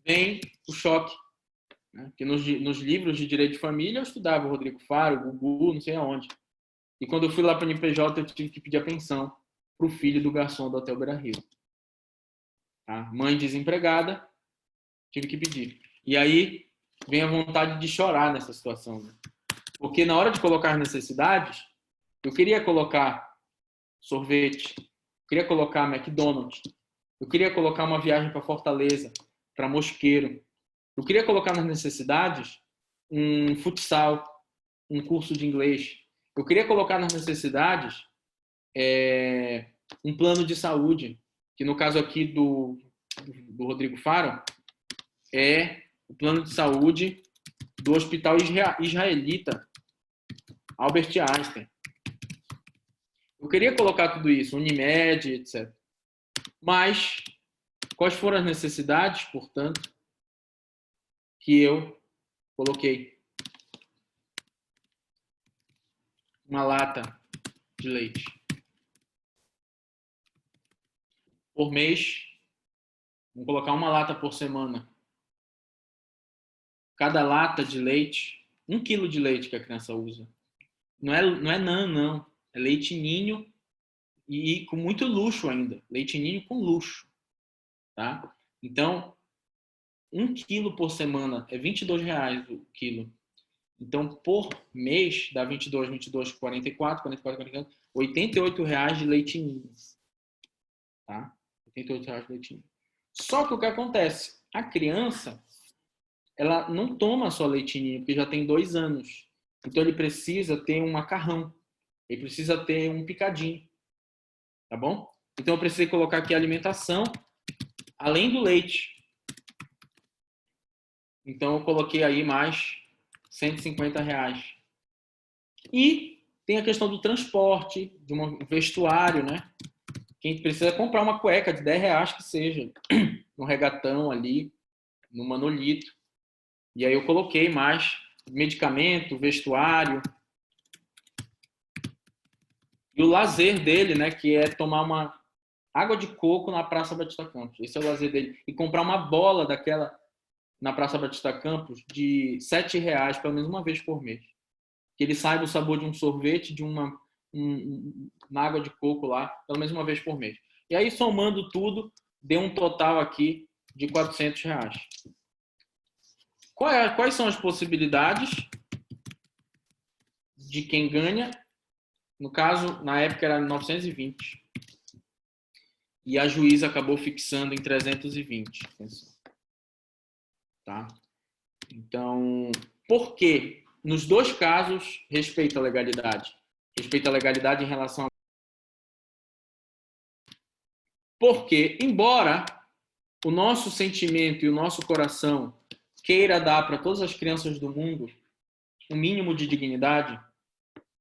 vem o choque. Né? Que nos livros de direito de família eu estudava o Rodrigo Faro, o Gugu, não sei aonde. E quando eu fui lá para o NPJ, eu tive que pedir a pensão para o filho do garçom do Hotel Beira-Rio. Tá? Mãe desempregada, tive que pedir. E aí vem a vontade de chorar nessa situação. Né? Porque na hora de colocar as necessidades, eu queria colocar sorvete, eu queria colocar McDonald's, eu queria colocar uma viagem para Fortaleza, para Mosqueiro. Eu queria colocar nas necessidades um futsal, um curso de inglês. Eu queria colocar nas necessidades um plano de saúde, que no caso aqui do Rodrigo Faro, é o plano de saúde do Hospital Israelita Albert Einstein. Eu queria colocar tudo isso, Unimed, etc. Mas, quais foram as necessidades, portanto, que eu coloquei? Uma lata de leite. Por mês, vamos colocar uma lata por semana. Cada lata de leite, 1 quilo de leite que a criança usa. Não é não. É leite ninho e com muito luxo ainda. Leite ninho com luxo. Tá? Então, 1 quilo por semana é R$22 o quilo. Então, por mês, dá 22, 22, 44, 44, 44, R$88 de leite ninho. Tá? R$88 de leite ninho. Só que o que acontece? A criança, ela não toma só leite ninho, porque já tem 2 anos. Então, ele precisa ter um macarrão. Ele precisa ter um picadinho. Tá bom? Então, eu precisei colocar aqui a alimentação, além do leite. Então, eu coloquei aí mais R$150. E tem a questão do transporte, de um vestuário, né? Quem precisa comprar uma cueca de R$10 que seja, no regatão ali, no manolito. E aí eu coloquei mais medicamento, vestuário. E o lazer dele, né? Que é tomar uma água de coco na Praça Batista Campos. Esse é o lazer dele. E comprar uma bola daquela na Praça Batista Campos de R$7, pelo menos uma vez por mês. Que ele saiba o sabor de um sorvete, de uma água de coco lá, pelo menos uma vez por mês. E aí, somando tudo, deu um total aqui de R$400. Quais são as possibilidades de quem ganha? No caso, na época era 920. E a juíza acabou fixando em 320. Tá? Então, por quê? Nos 2 casos, respeita a legalidade. Respeita a legalidade em relação a... Porque, embora o nosso sentimento e o nosso coração queira dar para todas as crianças do mundo um mínimo de dignidade,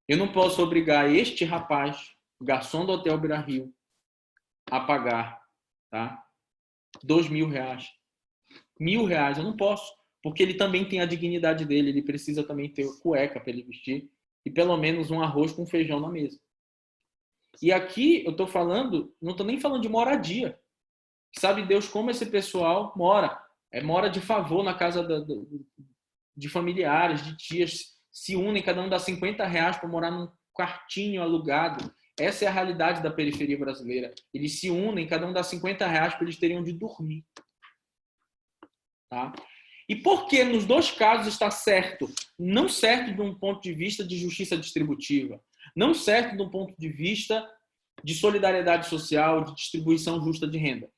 eu não posso obrigar este rapaz, garçom do Hotel Beira-Rio, a pagar, tá? R$2.000. R$1.000 eu não posso, porque ele também tem a dignidade dele, ele precisa também ter cueca para ele vestir e pelo menos um arroz com feijão na mesa. E aqui eu estou falando, não estou nem falando de moradia. Sabe Deus como esse pessoal mora? Mora de favor na casa de familiares, de tias, se unem, cada um dá R$50 para morar num quartinho alugado. Essa é a realidade da periferia brasileira. Eles se unem, cada um dá R$50 para eles terem onde dormir. Tá? E por que nos 2 casos está certo? Não certo de um ponto de vista de justiça distributiva, não certo de um ponto de vista de solidariedade social, de distribuição justa de renda.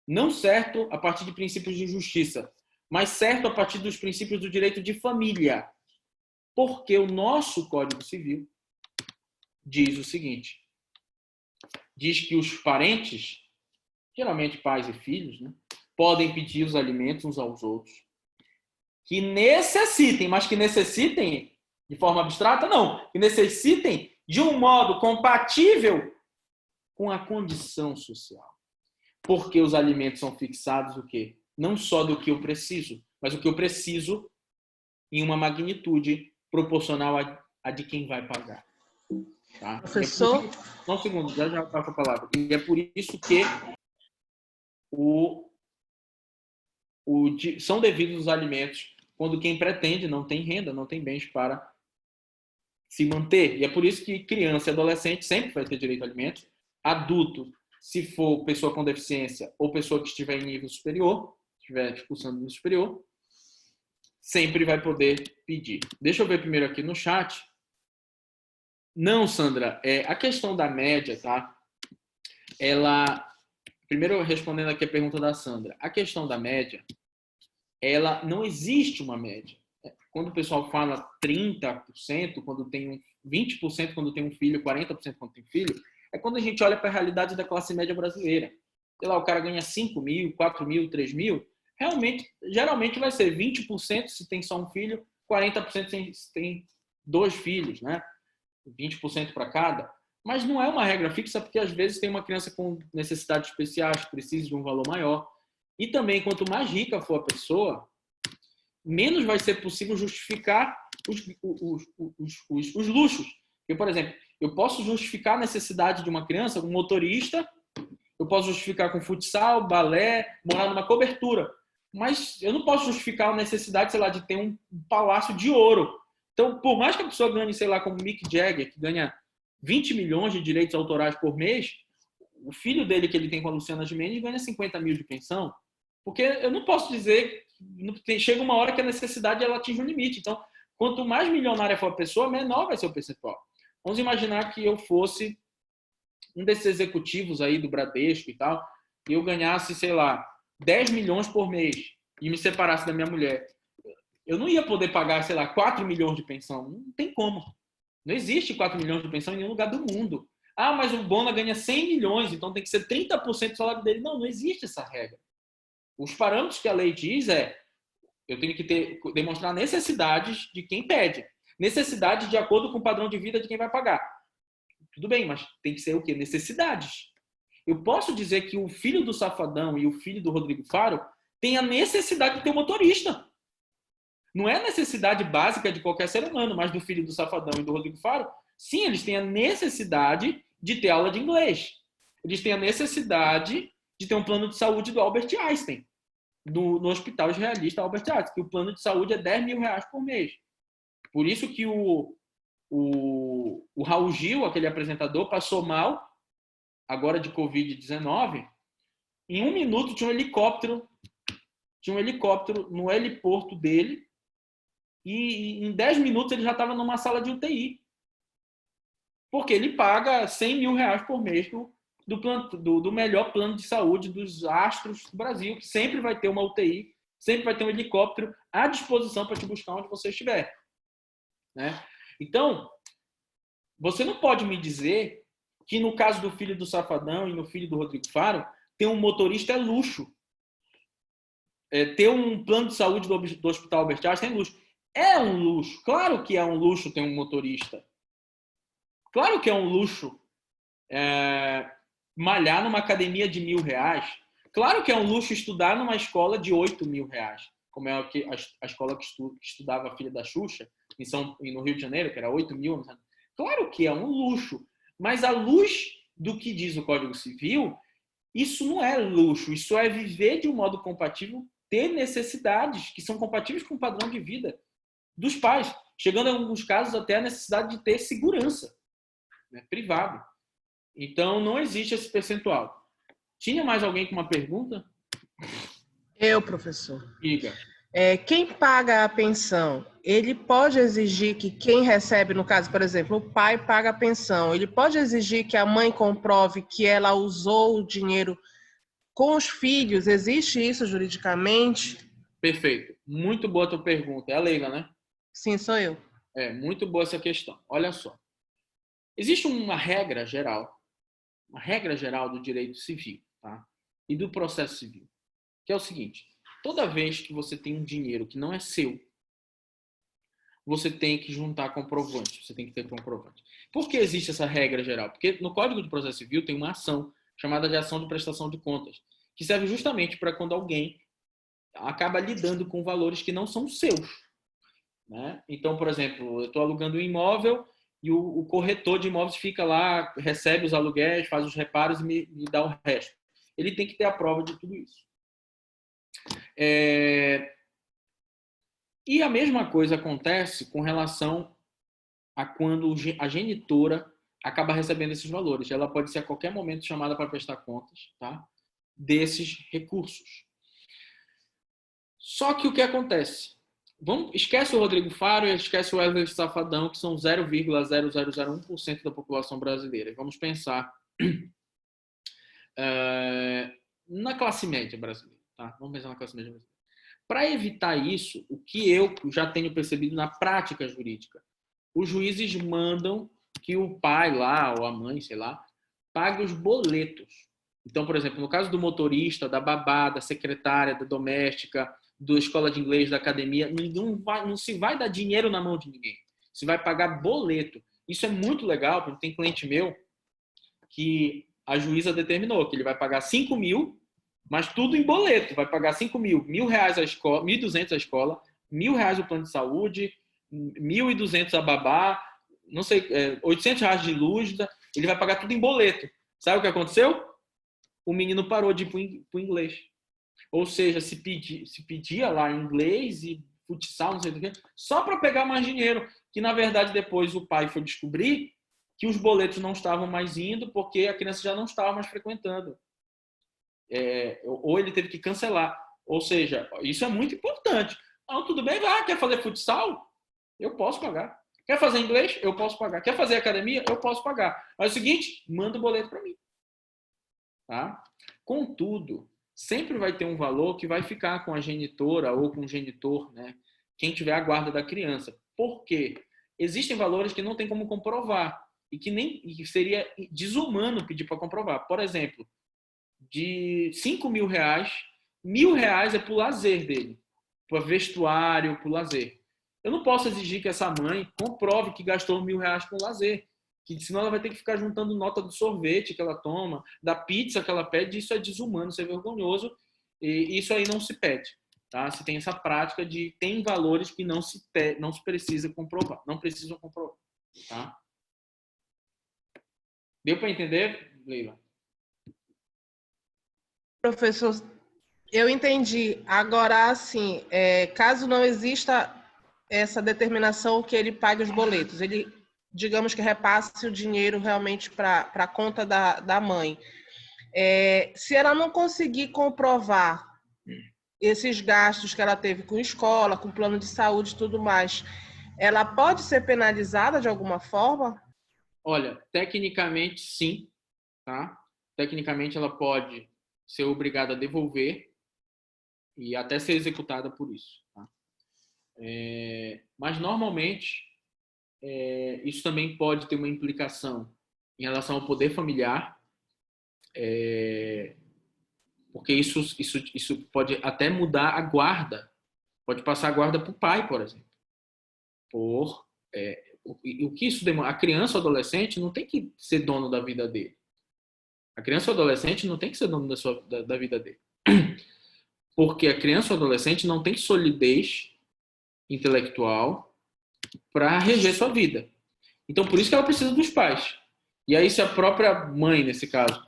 Não certo a partir de princípios de justiça, mas certo a partir dos princípios do direito de família. Porque o nosso Código Civil diz o seguinte, diz que os parentes, geralmente pais e filhos, né, podem pedir os alimentos uns aos outros, que necessitem, mas que necessitem de forma abstrata, não, que necessitem de um modo compatível com a condição social. Porque os alimentos são fixados o quê? Não só do que eu preciso, mas o que eu preciso em uma magnitude proporcional a de quem vai pagar. Tá? Professor? Só um segundo, já passo a palavra. E é por isso que são devidos os alimentos quando quem pretende não tem renda, não tem bens para se manter. E é por isso que criança e adolescente sempre vai ter direito a alimentos. Adulto, se for pessoa com deficiência ou pessoa que estiver em nível superior, estiver cursando nível superior, sempre vai poder pedir. Deixa eu ver primeiro aqui no chat. Não, Sandra, a questão da média, tá? Primeiro respondendo aqui a pergunta da Sandra. A questão da média, ela não existe uma média. Quando o pessoal fala 30%, quando tem 20% quando tem um filho, 40% quando tem filho, é quando a gente olha para a realidade da classe média brasileira. Sei lá, o cara ganha 5 mil, 4 mil, 3 mil, geralmente vai ser 20% se tem só um filho, 40% se tem 2 filhos, né? 20% para cada. Mas não é uma regra fixa, porque às vezes tem uma criança com necessidades especiais que precisa de um valor maior. E também, quanto mais rica for a pessoa, menos vai ser possível justificar os luxos. Porque, por exemplo, eu posso justificar a necessidade de uma criança com motorista, eu posso justificar com futsal, balé, morar numa cobertura. Mas eu não posso justificar a necessidade, sei lá, de ter um palácio de ouro. Então, por mais que a pessoa ganhe, sei lá, como Mick Jagger, que ganha 20 milhões de direitos autorais por mês, o filho dele que ele tem com a Luciana Gimenez ganha 50 mil de pensão. Porque eu não posso dizer... Chega uma hora que a necessidade ela atinge um limite. Então, Quanto mais milionária for a pessoa, menor vai ser o percentual. Vamos imaginar que eu fosse um desses executivos aí do Bradesco e tal, e eu ganhasse, sei lá, 10 milhões por mês e me separasse da minha mulher. Eu não ia poder pagar, sei lá, 4 milhões de pensão. Não tem como. Não existe 4 milhões de pensão em nenhum lugar do mundo. Ah, mas o Bona ganha 100 milhões, então tem que ser 30% do salário dele. Não, não existe essa regra. Os parâmetros que a lei diz eu tenho que demonstrar necessidades de quem pede. Necessidade de acordo com o padrão de vida de quem vai pagar. Tudo bem, mas tem que ser o quê? Necessidades. Eu posso dizer que o filho do Safadão e o filho do Rodrigo Faro têm a necessidade de ter um motorista. Não é a necessidade básica de qualquer ser humano, mas do filho do Safadão e do Rodrigo Faro, sim, eles têm a necessidade de ter aula de inglês. Eles têm a necessidade de ter um plano de saúde do Albert Einstein, no Hospital Israelita Albert Einstein, que o plano de saúde é 10 mil reais por mês. Por isso que o Raul Gil, aquele apresentador, passou mal, agora de Covid-19. Em 1 minuto tinha um helicóptero no heliporto dele, e em 10 minutos ele já estava numa sala de UTI. Porque ele paga 100 mil reais por mês do melhor plano de saúde dos astros do Brasil, que sempre vai ter uma UTI, sempre vai ter um helicóptero à disposição para te buscar onde você estiver. Né? Então, você não pode me dizer que no caso do filho do Safadão e no filho do Rodrigo Faro, ter um motorista é luxo. Ter um plano de saúde do Hospital Albert Einstein é luxo. É um luxo. Claro que é um luxo ter um motorista. Claro que é um luxo malhar numa academia de R$1.000. Claro que é um luxo estudar numa escola de R$8.000, como é a escola que estudava a filha da Xuxa, no Rio de Janeiro, que era 8 mil. Claro que é um luxo. Mas à luz do que diz o Código Civil, isso não é luxo. Isso é viver de um modo compatível, ter necessidades que são compatíveis com o padrão de vida dos pais, chegando em alguns casos até a necessidade de ter segurança, né, privado. Então, não existe esse percentual. Tinha mais alguém com uma pergunta? Eu, professor. Diga. Quem paga a pensão, ele pode exigir que quem recebe, no caso, por exemplo, o pai paga a pensão, ele pode exigir que a mãe comprove que ela usou o dinheiro com os filhos? Existe isso juridicamente? Perfeito. Muito boa a tua pergunta. É a Leila, né? Sim, sou eu. Muito boa essa questão. Olha só. Existe uma regra geral do direito civil, tá? E do processo civil, que é o seguinte: toda vez que você tem um dinheiro que não é seu, você tem que juntar comprovante, você tem que ter comprovante. Por que existe essa regra geral? Porque no Código de Processo Civil tem uma ação chamada de ação de prestação de contas, que serve justamente para quando alguém acaba lidando com valores que não são seus. Né? Então, por exemplo, eu estou alugando um imóvel e o corretor de imóveis fica lá, recebe os aluguéis, faz os reparos e me dá o resto. Ele tem que ter a prova de tudo isso. E a mesma coisa acontece com relação a quando a genitora acaba recebendo esses valores. Ela pode ser a qualquer momento chamada para prestar contas, tá? Desses recursos. Só que o que acontece? Esquece o Rodrigo Faro e esquece o Wesley Safadão, que são 0,0001% da população brasileira. Vamos pensar na classe média brasileira. Tá? Vamos pensar na classe média brasileira. Para evitar isso, o que eu já tenho percebido na prática jurídica, os juízes mandam que o pai lá, ou a mãe, sei lá, pague os boletos. Então, por exemplo, no caso do motorista, da babá, da secretária, da doméstica, da escola de inglês, da academia, não se vai dar dinheiro na mão de ninguém. Se vai pagar boleto. Isso é muito legal, porque tem cliente meu que a juíza determinou que ele vai pagar 5 mil, mas tudo em boleto. Vai pagar 5 mil, R$1.000 a escola, 1.200 a escola, R$1.000 o plano de saúde, 1.200 a babá, não sei, R$800 de luz, ele vai pagar tudo em boleto. Sabe o que aconteceu? O menino parou de ir para o inglês. Ou seja, se pedia lá inglês e futsal, não sei o que, só para pegar mais dinheiro, que na verdade depois o pai foi descobrir que os boletos não estavam mais indo porque a criança já não estava mais frequentando. Ou ele teve que cancelar. Ou seja, isso é muito importante. Não, tudo bem, quer fazer futsal? Eu posso pagar. Quer fazer inglês? Eu posso pagar. Quer fazer academia? Eu posso pagar. Mas é o seguinte, manda o boleto para mim. Tá? Contudo, sempre vai ter um valor que vai ficar com a genitora ou com o genitor, né? Quem tiver a guarda da criança. Por quê? Existem valores que não tem como comprovar e que seria desumano pedir para comprovar. Por exemplo, de R$5.000, R$1.000 é para o lazer dele, para vestuário, para o lazer. Eu não posso exigir que essa mãe comprove que gastou R$1.000 com lazer, que senão ela vai ter que ficar juntando nota do sorvete que ela toma, da pizza que ela pede. Isso é desumano, isso é vergonhoso, e isso aí não se pede. Tá? Se tem essa prática de tem valores que não se precisa comprovar, não precisam comprovar. Tá? Deu para entender, Leila? Professor, eu entendi. Agora, assim, caso não exista essa determinação que ele pague os boletos, ele, digamos que repasse o dinheiro realmente para a conta da mãe. Se ela não conseguir comprovar esses gastos que ela teve com escola, com plano de saúde e tudo mais, ela pode ser penalizada de alguma forma? Olha, tecnicamente sim, tá? Tecnicamente ela pode ser obrigada a devolver e até ser executada por isso. Tá? Mas normalmente isso também pode ter uma implicação em relação ao poder familiar, porque isso pode até mudar a guarda, pode passar a guarda para o pai, por exemplo. O que isso demora? A criança ou adolescente não tem que ser dono da vida dele. A criança ou adolescente não tem que ser dono da vida dele. Porque a criança ou adolescente não tem solidez intelectual para reger sua vida. Então, por isso que ela precisa dos pais. E aí, se a própria mãe, nesse caso,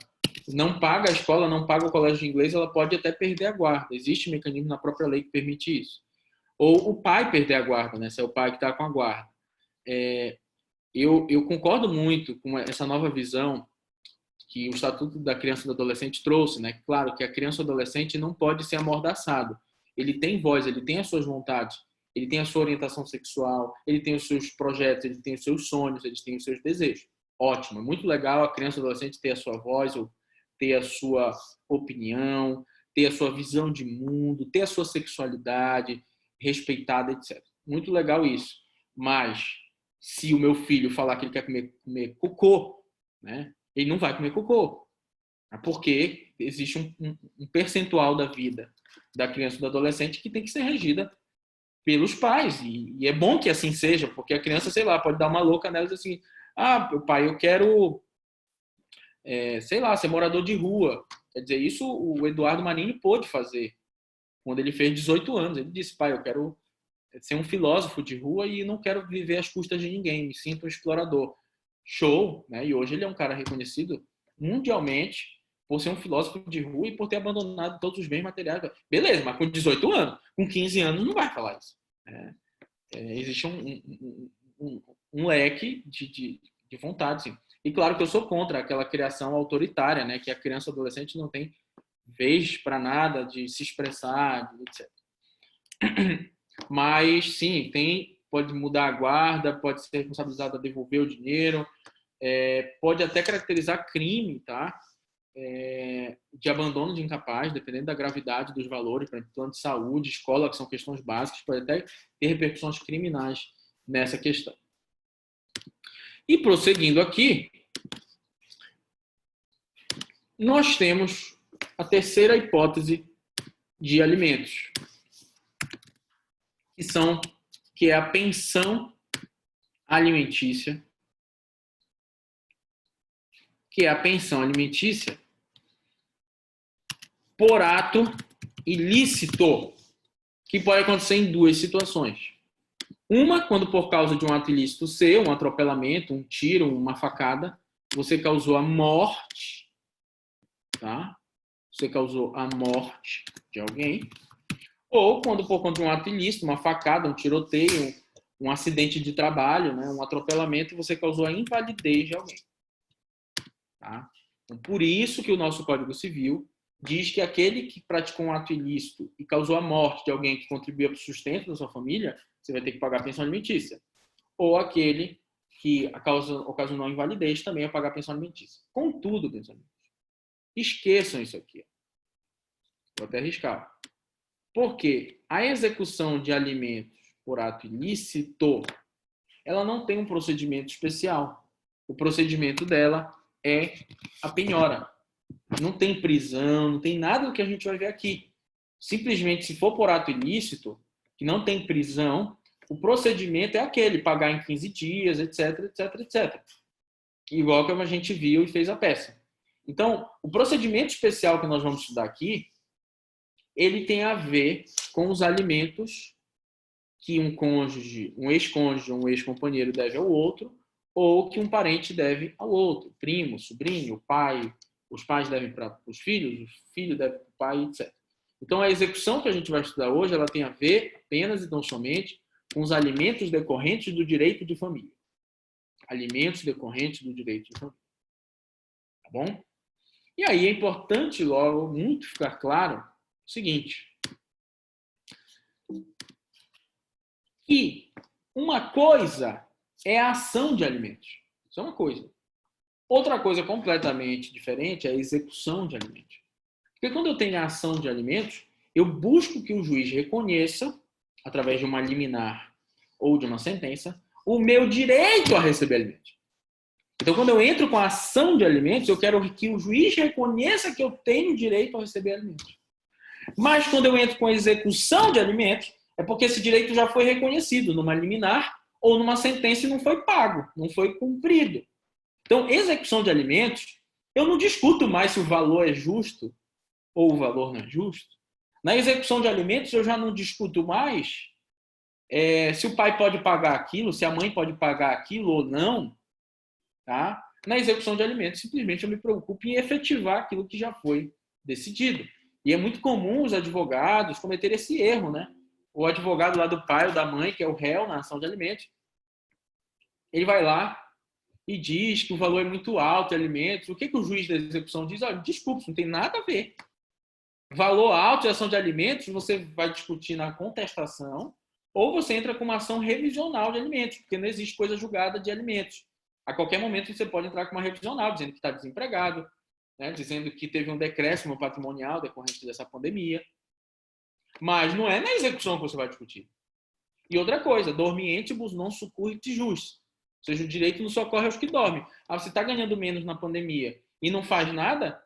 não paga a escola, não paga o colégio de inglês, ela pode até perder a guarda. Existe um mecanismo na própria lei que permite isso. Ou o pai perder a guarda, né? Se é o pai que está com a guarda. Eu concordo muito com essa nova visão que o Estatuto da Criança e do Adolescente trouxe, né? Claro que a criança ou adolescente não pode ser amordaçado. Ele tem voz, ele tem as suas vontades, ele tem a sua orientação sexual, ele tem os seus projetos, ele tem os seus sonhos, ele tem os seus desejos. Ótimo, é muito legal a criança ou adolescente ter a sua voz, ou ter a sua opinião, ter a sua visão de mundo, ter a sua sexualidade respeitada, etc. Muito legal isso. Mas se o meu filho falar que ele quer comer cocô, né? Ele não vai comer cocô. Porque existe um percentual da vida da criança e do adolescente que tem que ser regida pelos pais. E é bom que assim seja, porque a criança, sei lá, pode dar uma louca nela e dizer assim, pai, eu quero, sei lá, ser morador de rua. Quer dizer, isso o Eduardo Manini pôde fazer quando ele fez 18 anos. Ele disse, pai, eu quero ser um filósofo de rua e não quero viver às custas de ninguém, me sinto um explorador. Show, né? E hoje ele é um cara reconhecido mundialmente por ser um filósofo de rua e por ter abandonado todos os bens materiais. Beleza, mas com 18 anos, com 15 anos não vai falar isso. Existe um leque de vontade, sim. E claro que eu sou contra aquela criação autoritária, né? Que a criança ou adolescente não tem vez para nada de se expressar, etc. Mas sim, pode mudar a guarda, pode ser responsabilizado a devolver o dinheiro, pode até caracterizar crime, tá? De abandono de incapaz, dependendo da gravidade dos valores, por exemplo, plano de saúde, escola, que são questões básicas, pode até ter repercussões criminais nessa questão. E prosseguindo aqui, nós temos a terceira hipótese de alimentos, que é a pensão alimentícia, por ato ilícito, que pode acontecer em duas situações. Uma, quando por causa de um ato ilícito seu, um atropelamento, um tiro, uma facada, você causou a morte, tá? Você causou a morte de alguém. Ou quando por conta de um ato ilícito, uma facada, um tiroteio, um acidente de trabalho, né, um atropelamento, você causou a invalidez de alguém. Tá? Então, por isso que o nosso Código Civil diz que aquele que praticou um ato ilícito e causou a morte de alguém que contribuía para o sustento da sua família você vai ter que pagar a pensão alimentícia. Ou aquele que ocasionou invalidez também vai pagar a pensão alimentícia. Contudo, pensão alimentícia, esqueçam isso aqui. Vou até arriscar. Porque a execução de alimentos por ato ilícito, ela não tem um procedimento especial. O procedimento dela é a penhora. Não tem prisão, não tem nada do que a gente vai ver aqui. Simplesmente, se for por ato ilícito, que não tem prisão, o procedimento é aquele, pagar em 15 dias, etc, etc, etc. Igual que a gente viu e fez a peça. Então, o procedimento especial que nós vamos estudar aqui, ele tem a ver com os alimentos que um cônjuge, um ex-cônjuge ou um ex-companheiro deve ao outro, ou que um parente deve ao outro. Primo, sobrinho, pai, os pais devem para os filhos, o filho deve para o pai, etc. Então, a execução que a gente vai estudar hoje, ela tem a ver apenas e não somente com os alimentos decorrentes do direito de família. Alimentos decorrentes do direito de família. Tá bom? E aí é importante, logo, muito ficar claro o seguinte. Que uma coisa é a ação de alimentos. Isso é uma coisa. Outra coisa completamente diferente é a execução de alimentos. Porque quando eu tenho a ação de alimentos, eu busco que o juiz reconheça, através de uma liminar ou de uma sentença, o meu direito a receber alimentos. Então, quando eu entro com a ação de alimentos, eu quero que o juiz reconheça que eu tenho direito a receber alimentos. Mas quando eu entro com a execução de alimentos, é porque esse direito já foi reconhecido numa liminar ou numa sentença e não foi pago, não foi cumprido. Então, execução de alimentos, eu não discuto mais se o valor é justo ou o valor não é justo. Na execução de alimentos, eu já não discuto mais se o pai pode pagar aquilo, se a mãe pode pagar aquilo ou não. Tá? Na execução de alimentos, simplesmente eu me preocupo em efetivar aquilo que já foi decidido. E é muito comum os advogados cometerem esse erro, né? O advogado lá do pai ou da mãe, que é o réu na ação de alimentos, ele vai lá e diz que o valor é muito alto de alimentos. O que o juiz da execução diz? Olha, desculpe, não tem nada a ver. Valor alto de ação de alimentos, você vai discutir na contestação ou você entra com uma ação revisional de alimentos, porque não existe coisa julgada de alimentos. A qualquer momento você pode entrar com uma revisional, dizendo que está desempregado, né? Dizendo que teve um decréscimo patrimonial decorrente dessa pandemia. Mas não é na execução que você vai discutir. E outra coisa, dormientibus non succurrit jus. Ou seja, o direito não socorre aos que dormem. Você está ganhando menos na pandemia e não faz nada,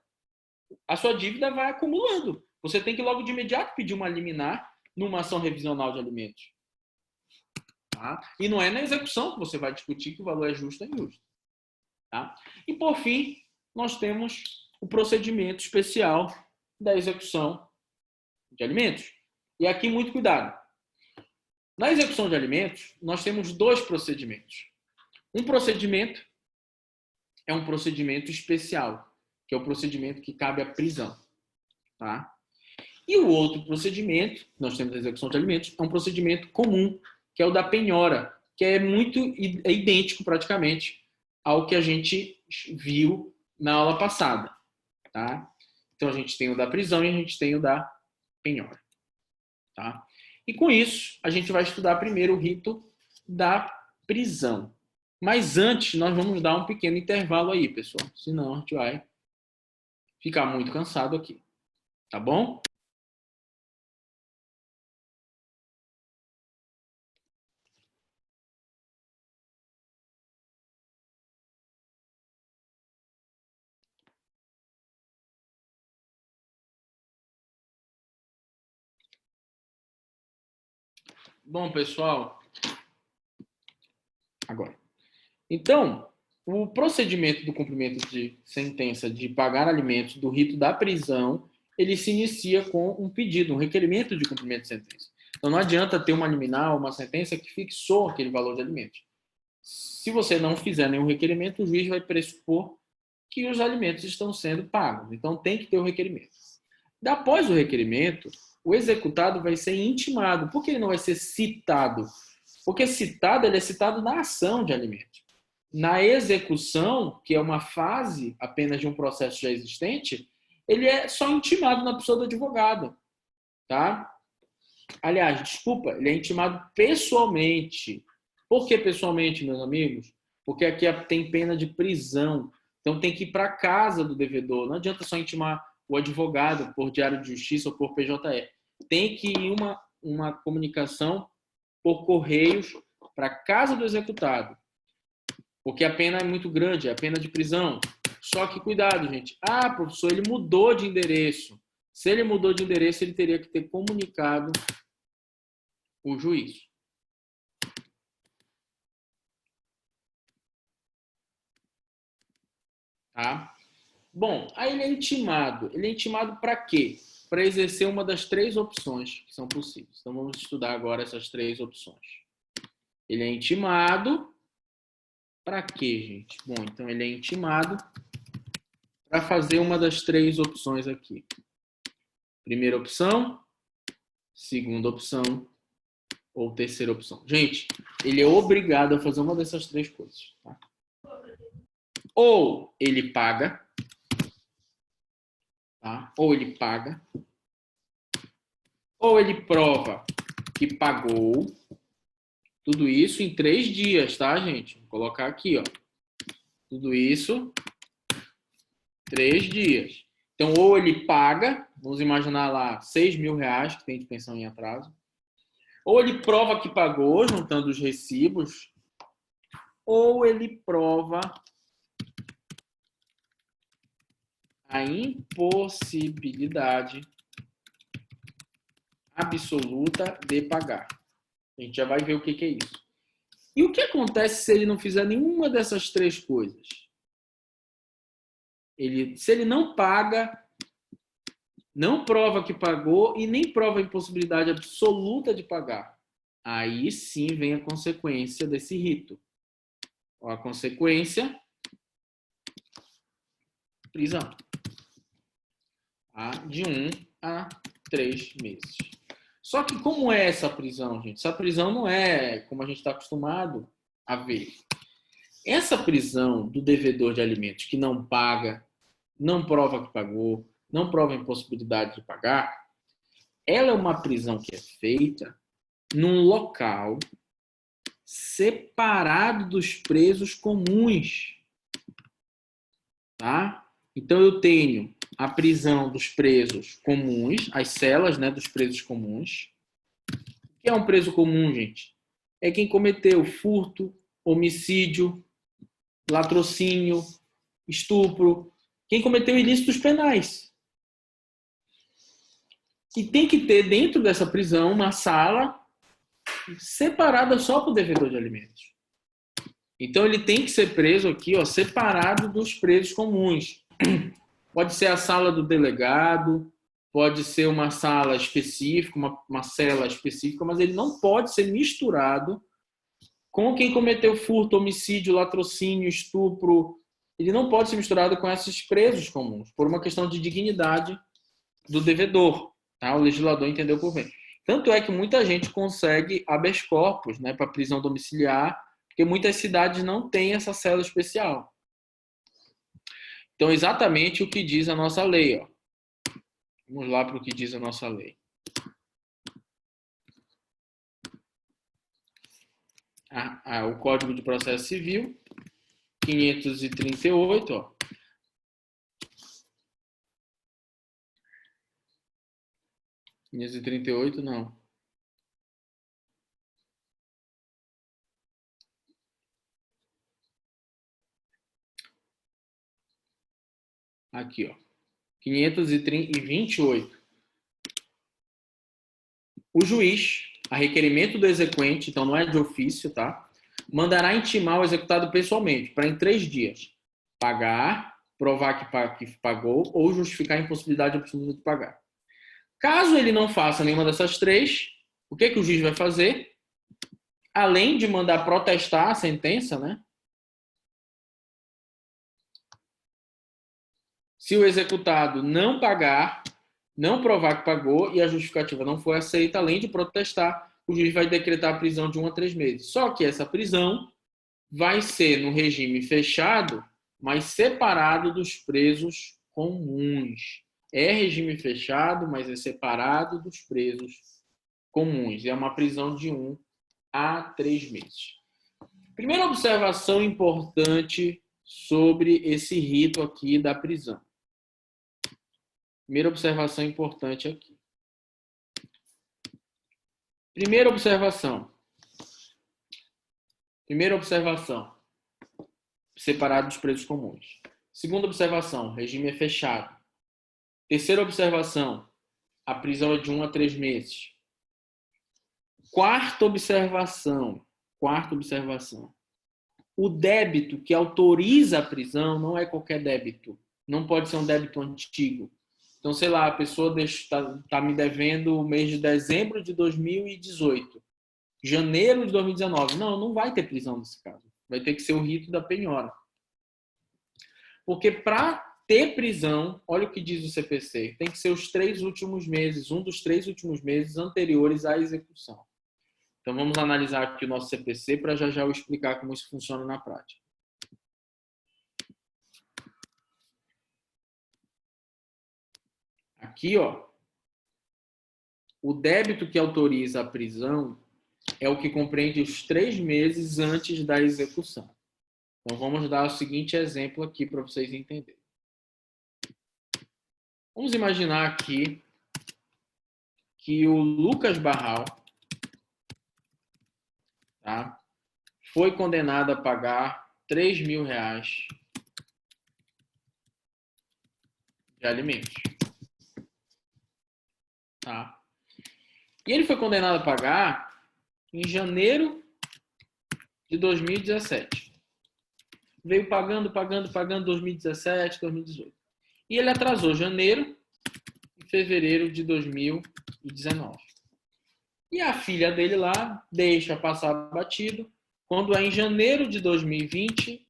a sua dívida vai acumulando. Você tem que logo de imediato pedir uma liminar numa ação revisional de alimentos. Tá? E não é na execução que você vai discutir que o valor é justo ou injusto. Tá? E, por fim, nós temos o procedimento especial da execução de alimentos. E aqui, muito cuidado. Na execução de alimentos, nós temos dois procedimentos. Um procedimento é um procedimento especial, que é o procedimento que cabe à prisão. Tá? E o outro procedimento, nós temos a execução de alimentos, é um procedimento comum, que é o da penhora, que é idêntico praticamente ao que a gente viu na aula passada. Tá? Então, a gente tem o da prisão e a gente tem o da penhora. Tá? E com isso, a gente vai estudar primeiro o rito da prisão. Mas antes, nós vamos dar um pequeno intervalo aí, pessoal. Senão, a gente vai ficar muito cansado aqui. Tá bom? Bom, pessoal, agora. Então, o procedimento do cumprimento de sentença de pagar alimentos do rito da prisão, ele se inicia com um pedido, um requerimento de cumprimento de sentença. Então, não adianta ter uma liminar ou uma sentença que fixou aquele valor de alimentos. Se você não fizer nenhum requerimento, o juiz vai pressupor que os alimentos estão sendo pagos. Então, tem que ter o requerimento. Após o requerimento, o executado vai ser intimado. Por que ele não vai ser citado? Porque citado, ele é citado na ação de alimentos. Na execução, que é uma fase apenas de um processo já existente, ele é só intimado na pessoa do advogado. Tá? Aliás, desculpa, ele é intimado pessoalmente. Por que pessoalmente, meus amigos? Porque aqui tem pena de prisão. Então tem que ir para casa do devedor. Não adianta só intimar o advogado por diário de justiça ou por PJE. Tem que ir uma comunicação por correios para casa do executado. Porque a pena é muito grande, é a pena de prisão. Só que cuidado, gente. Ah, professor, ele mudou de endereço. Se ele mudou de endereço, ele teria que ter comunicado o juiz. Tá? Bom, aí ele é intimado. Ele é intimado para quê? Para exercer uma das 3 opções que são possíveis. Então vamos estudar agora essas 3 opções. Ele é intimado para quê, gente? Bom, então ele é intimado para fazer uma das 3 opções aqui. Primeira opção, segunda opção ou terceira opção. Gente, ele é obrigado a fazer uma dessas 3 coisas. Tá? Ou ele paga, tá? Ou ele paga, ou ele prova que pagou. Tudo isso em 3 dias, tá, gente? Vou colocar aqui, ó. Tudo isso 3 dias. Então, ou ele paga, vamos imaginar lá R$6.000 que tem de pensão em atraso. Ou ele prova que pagou, juntando os recibos. Ou ele prova a impossibilidade absoluta de pagar. A gente já vai ver o que é isso. E o que acontece se ele não fizer nenhuma dessas 3 coisas? Se ele não paga, não prova que pagou e nem prova a impossibilidade absoluta de pagar, aí sim vem a consequência desse rito. A consequência, prisão. De 1 a 3 meses. Só que como é essa prisão, gente? Essa prisão não é como a gente está acostumado a ver. Essa prisão do devedor de alimentos que não paga, não prova que pagou, não prova a impossibilidade de pagar, ela é uma prisão que é feita num local separado dos presos comuns. Tá? Então eu tenho a prisão dos presos comuns, as celas, né, dos presos comuns. O que é um preso comum, gente? É quem cometeu furto, homicídio, latrocínio, estupro, quem cometeu ilícitos penais. E tem que ter dentro dessa prisão uma sala separada só para o devedor de alimentos. Então ele tem que ser preso aqui, ó, separado dos presos comuns. Pode ser a sala do delegado, pode ser uma sala específica, uma cela específica, mas ele não pode ser misturado com quem cometeu furto, homicídio, latrocínio, estupro. Ele não pode ser misturado com esses presos comuns, por uma questão de dignidade do devedor. Tá? O legislador entendeu por bem. Tanto é que muita gente consegue habeas corpus, né, para prisão domiciliar, porque muitas cidades não têm essa cela especial. Então, exatamente o que diz a nossa lei. Ó. Vamos lá para o que diz a nossa lei. O Código de Processo Civil, 538, ó. Não. Aqui, ó. 528. O juiz, a requerimento do exequente, então não é de ofício, tá? Mandará intimar o executado pessoalmente, para em 3 dias pagar, provar que pagou ou justificar a impossibilidade absoluta de pagar. Caso ele não faça nenhuma dessas 3, o que o juiz vai fazer? Além de mandar protestar a sentença, né? Se o executado não pagar, não provar que pagou e a justificativa não for aceita, além de protestar, o juiz vai decretar a prisão de 1 a 3 meses. Só que essa prisão vai ser no regime fechado, mas separado dos presos comuns. É regime fechado, mas é separado dos presos comuns. É uma prisão de 1 a 3 meses. Primeira observação importante sobre esse rito aqui da prisão. Primeira observação importante aqui. Primeira observação. Separado dos presos comuns. Segunda observação, regime é fechado. Terceira observação, a prisão é de 1 a 3 meses. Quarta observação. O débito que autoriza a prisão não é qualquer débito. Não pode ser um débito antigo. Então, sei lá, a pessoa está me devendo o mês de dezembro de 2018. Janeiro de 2019. Não vai ter prisão nesse caso. Vai ter que ser o rito da penhora. Porque para ter prisão, olha o que diz o CPC, tem que ser os 3 últimos meses, um dos 3 últimos meses anteriores à execução. Então, vamos analisar aqui o nosso CPC para já eu explicar como isso funciona na prática. Aqui, ó, o débito que autoriza a prisão é o que compreende os 3 meses antes da execução. Então, vamos dar o seguinte exemplo aqui para vocês entenderem. Vamos imaginar aqui que o Lucas Barral, tá, foi condenado a pagar R$3.000 de alimentos. Tá? E ele foi condenado a pagar em janeiro de 2017. Veio pagando 2017, 2018. E ele atrasou janeiro e fevereiro de 2019. E a filha dele lá deixa passar batido. Quando é em janeiro de 2020,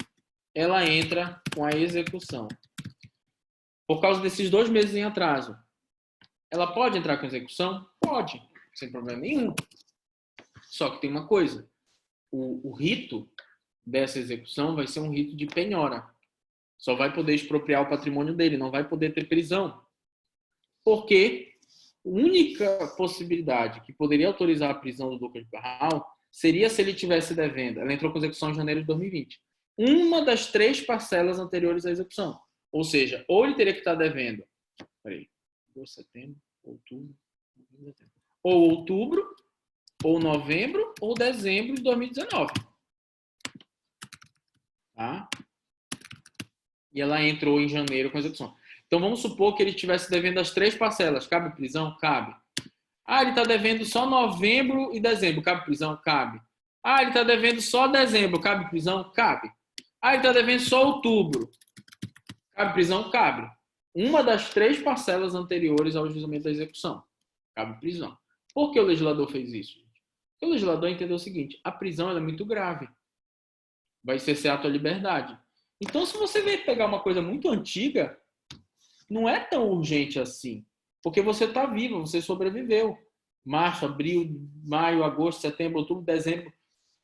ela entra com a execução. Por causa desses 2 meses em atraso. Ela pode entrar com execução? Pode, sem problema nenhum. Só que tem uma coisa. O rito dessa execução vai ser um rito de penhora. Só vai poder expropriar o patrimônio dele, não vai poder ter prisão. Porque a única possibilidade que poderia autorizar a prisão do Lucas Barral seria se ele estivesse devendo. Ela entrou com execução em janeiro de 2020. Uma das 3 parcelas anteriores à execução. Ou seja, ou ele teria que estar devendo. Setembro, outubro, ou outubro, ou novembro, ou dezembro de 2019. Tá? E ela entrou em janeiro com execução. Então, vamos supor que ele estivesse devendo as 3 parcelas. Cabe prisão? Cabe. Ele está devendo só novembro e dezembro. Cabe prisão? Cabe. Ele está devendo só dezembro. Cabe prisão? Cabe. Ele está devendo só outubro. Cabe prisão? Cabe. Uma das 3 parcelas anteriores ao juizamento da execução. Cabe prisão. Por que o legislador fez isso? Porque o legislador entendeu o seguinte: a prisão é muito grave. Vai cercear a liberdade. Então, se você vier pegar uma coisa muito antiga, não é tão urgente assim. Porque você está vivo, você sobreviveu. Março, abril, maio, agosto, setembro, outubro, dezembro.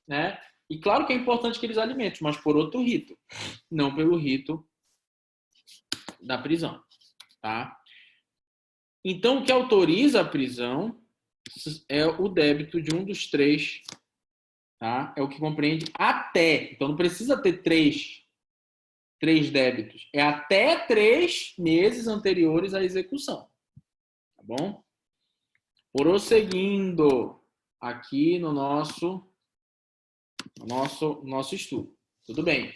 Né? E claro que é importante aqueles alimentos, mas por outro rito. Não pelo rito da prisão. Tá? Então, o que autoriza a prisão é o débito de um dos 3. Tá? É o que compreende até. Então, não precisa ter 3 débitos. É até 3 meses anteriores à execução. Tá bom? Prosseguindo aqui no nosso estudo. Tudo bem.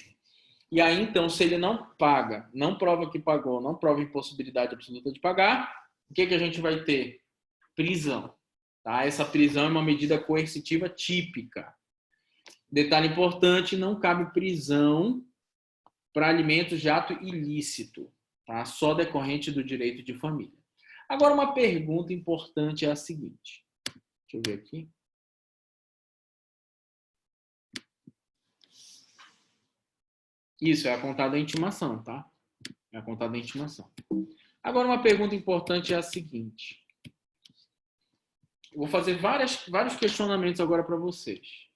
E aí, então, se ele não paga, não prova que pagou, não prova impossibilidade absoluta de pagar, o que a gente vai ter? Prisão. Tá? Essa prisão é uma medida coercitiva típica. Detalhe importante, não cabe prisão para alimentos de ato ilícito, tá? Só decorrente do direito de família. Agora, uma pergunta importante é a seguinte. Deixa eu ver aqui. Isso, é a contada intimação, tá? É a contada intimação. Agora, uma pergunta importante é a seguinte. Eu vou fazer vários questionamentos agora para vocês.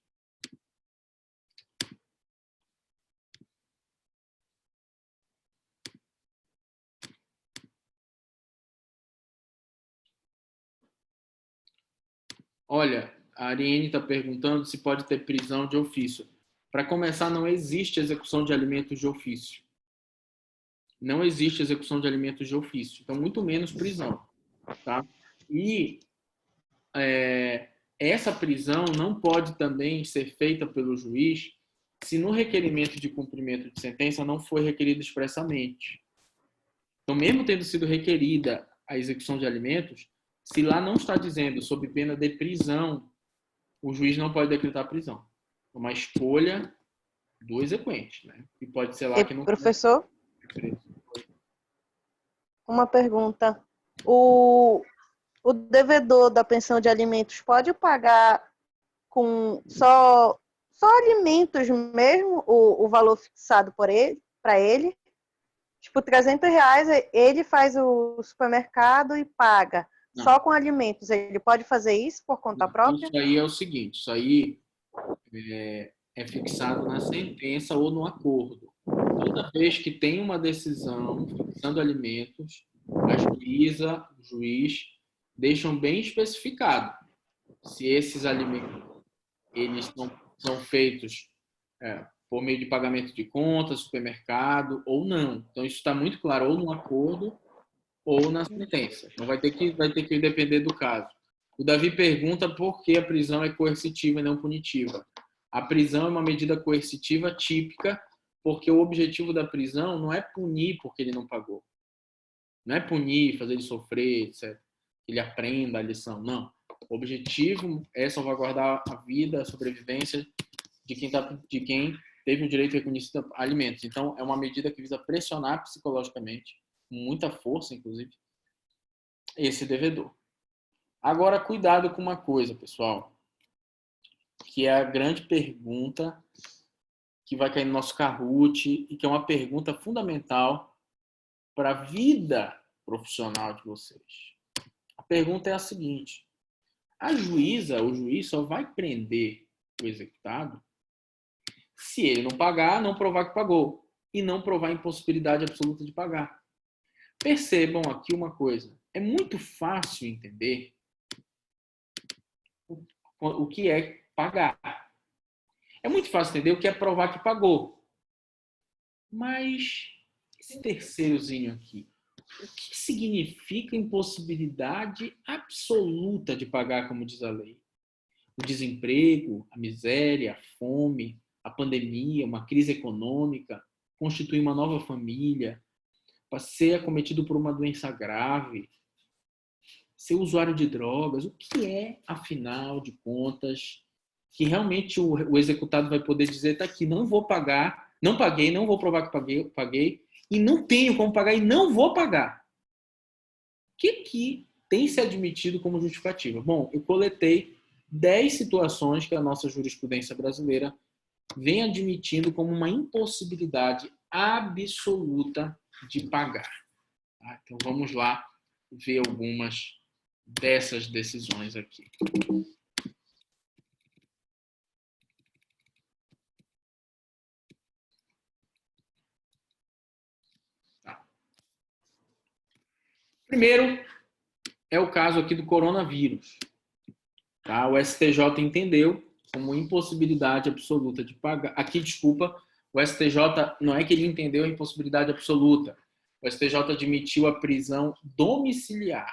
Olha, a Ariane está perguntando se pode ter prisão de ofício. Para começar, não existe execução de alimentos de ofício. Não existe execução de alimentos de ofício. Então, muito menos prisão. Tá? E essa prisão não pode também ser feita pelo juiz se no requerimento de cumprimento de sentença não foi requerido expressamente. Então, mesmo tendo sido requerida a execução de alimentos, se lá não está dizendo sob pena de prisão, o juiz não pode decretar prisão. É uma escolha do exequente, né? E pode ser lá que não... Professor, uma pergunta. O devedor da pensão de alimentos pode pagar com só alimentos mesmo, o valor fixado para ele? Tipo, R$300, ele faz o supermercado e paga. Não. Só com alimentos. Ele pode fazer isso por conta própria? Isso aí é o seguinte, isso aí é fixado na sentença ou no acordo. Toda vez que tem uma decisão fixando alimentos, a juíza, o juiz, deixam bem especificado se esses alimentos eles são feitos por meio de pagamento de contas, supermercado ou não. Então, isso está muito claro, ou no acordo ou na sentença. Então, vai ter que depender do caso. O Davi pergunta por que a prisão é coercitiva e não punitiva. A prisão é uma medida coercitiva típica, porque o objetivo da prisão não é punir porque ele não pagou. Não é punir, fazer ele sofrer, etc. Que ele aprenda a lição. Não. O objetivo é salvaguardar a vida, a sobrevivência de quem teve um direito reconhecido a alimentos. Então, é uma medida que visa pressionar psicologicamente, com muita força, inclusive, esse devedor. Agora, cuidado com uma coisa, pessoal, que é a grande pergunta que vai cair no nosso Kahoot e que é uma pergunta fundamental para a vida profissional de vocês. A pergunta é a seguinte: a juíza, o juiz só vai prender o executado se ele não pagar, não provar que pagou e não provar a impossibilidade absoluta de pagar. Percebam aqui uma coisa: é muito fácil entender o que é pagar. É muito fácil entender o que é provar que pagou. Mas esse terceirozinho aqui, o que significa impossibilidade absoluta de pagar, como diz a lei? O desemprego, a miséria, a fome, a pandemia, uma crise econômica, constituir uma nova família, para ser acometido por uma doença grave, ser usuário de drogas. O que é, afinal de contas, que realmente o executado vai poder dizer: está aqui, não vou pagar, não paguei, não vou provar que paguei, e não tenho como pagar e não vou pagar? O que tem se admitido como justificativa? Bom, eu coletei 10 situações que a nossa jurisprudência brasileira vem admitindo como uma impossibilidade absoluta de pagar. Tá? Então, vamos lá ver algumas dessas decisões aqui. Tá. Primeiro, é o caso aqui do coronavírus. Tá? O STJ entendeu como impossibilidade absoluta de pagar. Aqui, desculpa, o STJ não é que ele entendeu a impossibilidade absoluta. O STJ admitiu a prisão domiciliar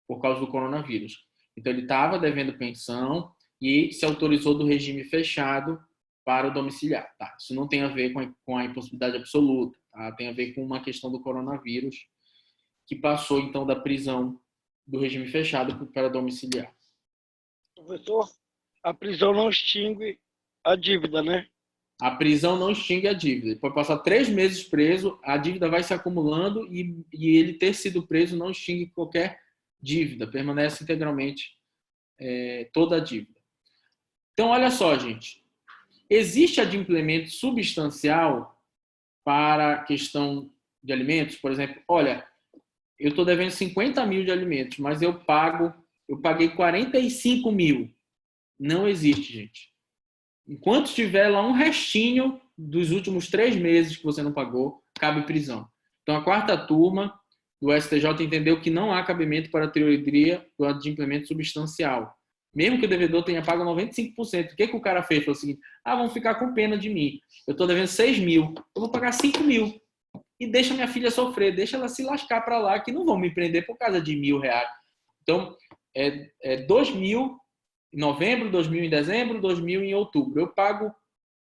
por causa do coronavírus. Então, ele estava devendo pensão e se autorizou do regime fechado para o domiciliar. Tá? Isso não tem a ver com a impossibilidade absoluta. Tá? Tem a ver com uma questão do coronavírus, que passou, então, da prisão do regime fechado para domiciliar. Professor, a prisão não extingue a dívida, né? A prisão não extingue a dívida. Ele pode passar 3 meses preso, a dívida vai se acumulando e ele ter sido preso não extingue qualquer dívida, permanece integralmente toda a dívida. Então, olha só, gente. Existe adimplemento substancial para a questão de alimentos? Por exemplo, olha, eu estou devendo 50 mil de alimentos, mas eu paguei 45 mil. Não existe, gente. Enquanto tiver lá um restinho dos últimos 3 meses que você não pagou, cabe prisão. Então, a 4ª turma do STJ entendeu que não há cabimento para a teoria do adimplemento substancial. mesmo que o devedor tenha pago 95%. O que o cara fez? Foi o seguinte: vão ficar com pena de mim. Eu estou devendo 6 mil, eu vou pagar 5 mil. E deixa minha filha sofrer, deixa ela se lascar para lá, que não vão me prender por causa de R$1.000. Então, 2 mil em novembro, 2 mil em dezembro, 2 mil em outubro. Eu pago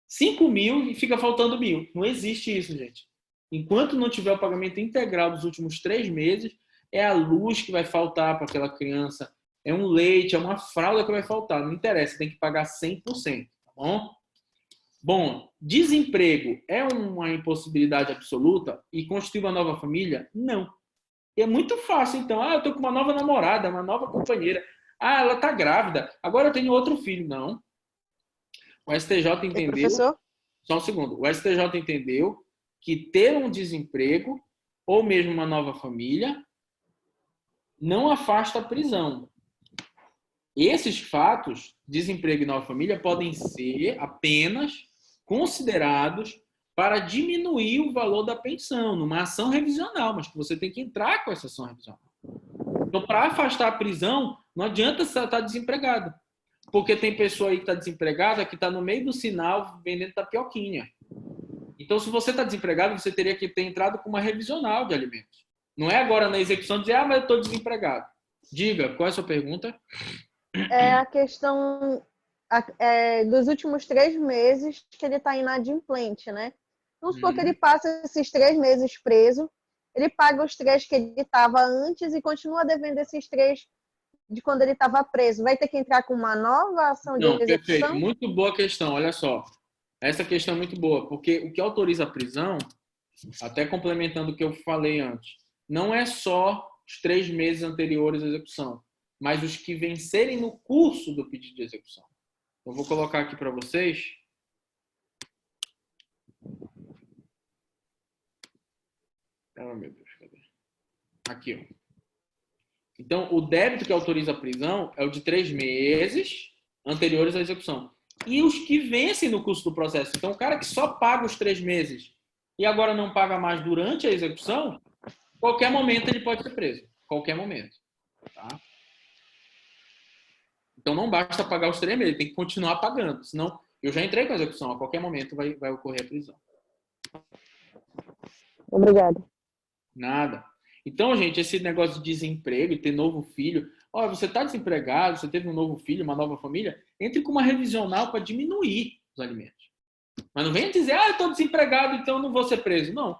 5 mil e fica faltando 1.000. Não existe isso, gente. Enquanto não tiver o pagamento integral dos últimos 3 meses, é a luz que vai faltar para aquela criança, é um leite, é uma fralda que vai faltar. Não interessa, tem que pagar 100%, tá bom? Bom, desemprego é uma impossibilidade absoluta e constitui uma nova família? Não. E é muito fácil, então. Eu estou com uma nova namorada, uma nova companheira. Ela está grávida. Agora eu tenho outro filho. Não. O STJ entendeu... Professor? Só um segundo. O STJ entendeu que ter um desemprego ou mesmo uma nova família não afasta a prisão. Esses fatos, desemprego e nova família, podem ser apenas considerados para diminuir o valor da pensão, numa ação revisional, mas que você tem que entrar com essa ação revisional. Então, para afastar a prisão, não adianta você estar desempregado, porque tem pessoa aí que está desempregada que está no meio do sinal vendendo tapioquinha. Então, se você está desempregado, você teria que ter entrado com uma revisional de alimentos. Não é agora na execução dizer, mas eu estou desempregado. Diga, qual é a sua pergunta? É a questão dos últimos 3 meses que ele está inadimplente, né? Vamos supor que ele passa esses 3 meses preso, ele paga os 3 que ele estava antes e continua devendo esses 3 de quando ele estava preso. Vai ter que entrar com uma nova ação de execução? Perfeito. Muito boa questão. Olha só. Essa questão é muito boa, porque o que autoriza a prisão, até complementando o que eu falei antes, não é só os 3 meses anteriores à execução, mas os que vencerem no curso do pedido de execução. Eu vou colocar aqui para vocês. Oh, meu Deus, cadê? Aqui, ó. Então, o débito que autoriza a prisão é o de 3 meses anteriores à execução. E os que vencem no curso do processo. Então, o cara que só paga os 3 meses e agora não paga mais durante a execução, qualquer momento ele pode ser preso. Qualquer momento. Tá? Então, não basta pagar os 3 meses, ele tem que continuar pagando. Senão, eu já entrei com a execução, a qualquer momento vai ocorrer a prisão. Obrigada. Nada. Então, gente, esse negócio de desemprego e ter novo filho... você está desempregado, você teve um novo filho, uma nova família, entre com uma revisional para diminuir os alimentos. Mas não venha dizer, eu estou desempregado, então não vou ser preso. Não.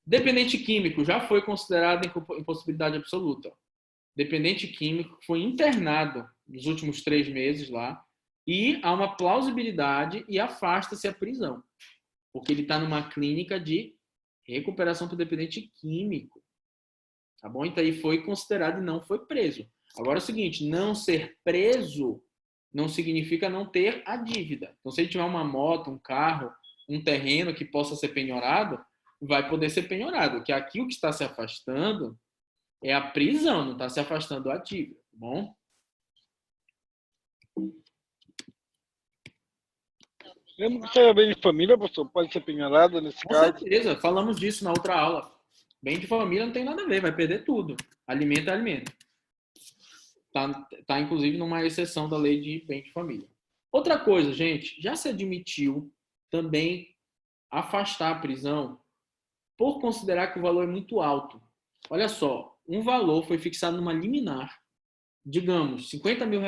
Dependente químico já foi considerado impossibilidade absoluta. Dependente químico foi internado nos últimos 3 meses lá e há uma plausibilidade e afasta-se a prisão. Porque ele está numa clínica de recuperação por dependente químico. Tá bom? Então, aí foi considerado e não foi preso. Agora é o seguinte, não ser preso não significa não ter a dívida. Então, se ele tiver uma moto, um carro, um terreno que possa ser penhorado, vai poder ser penhorado. Que aqui o que está se afastando é a prisão, não está se afastando a dívida. Tá bom? Lembra que seja bem de família, professor? Pode ser penhorado nesse caso? Com certeza, falamos disso na outra aula. Bem de família não tem nada a ver, vai perder tudo. Alimento é alimento. Tá inclusive numa exceção da lei de bem de família. Outra coisa, gente, já se admitiu também afastar a prisão por considerar que o valor é muito alto. Olha só, um valor foi fixado numa liminar, digamos, R$50 mil.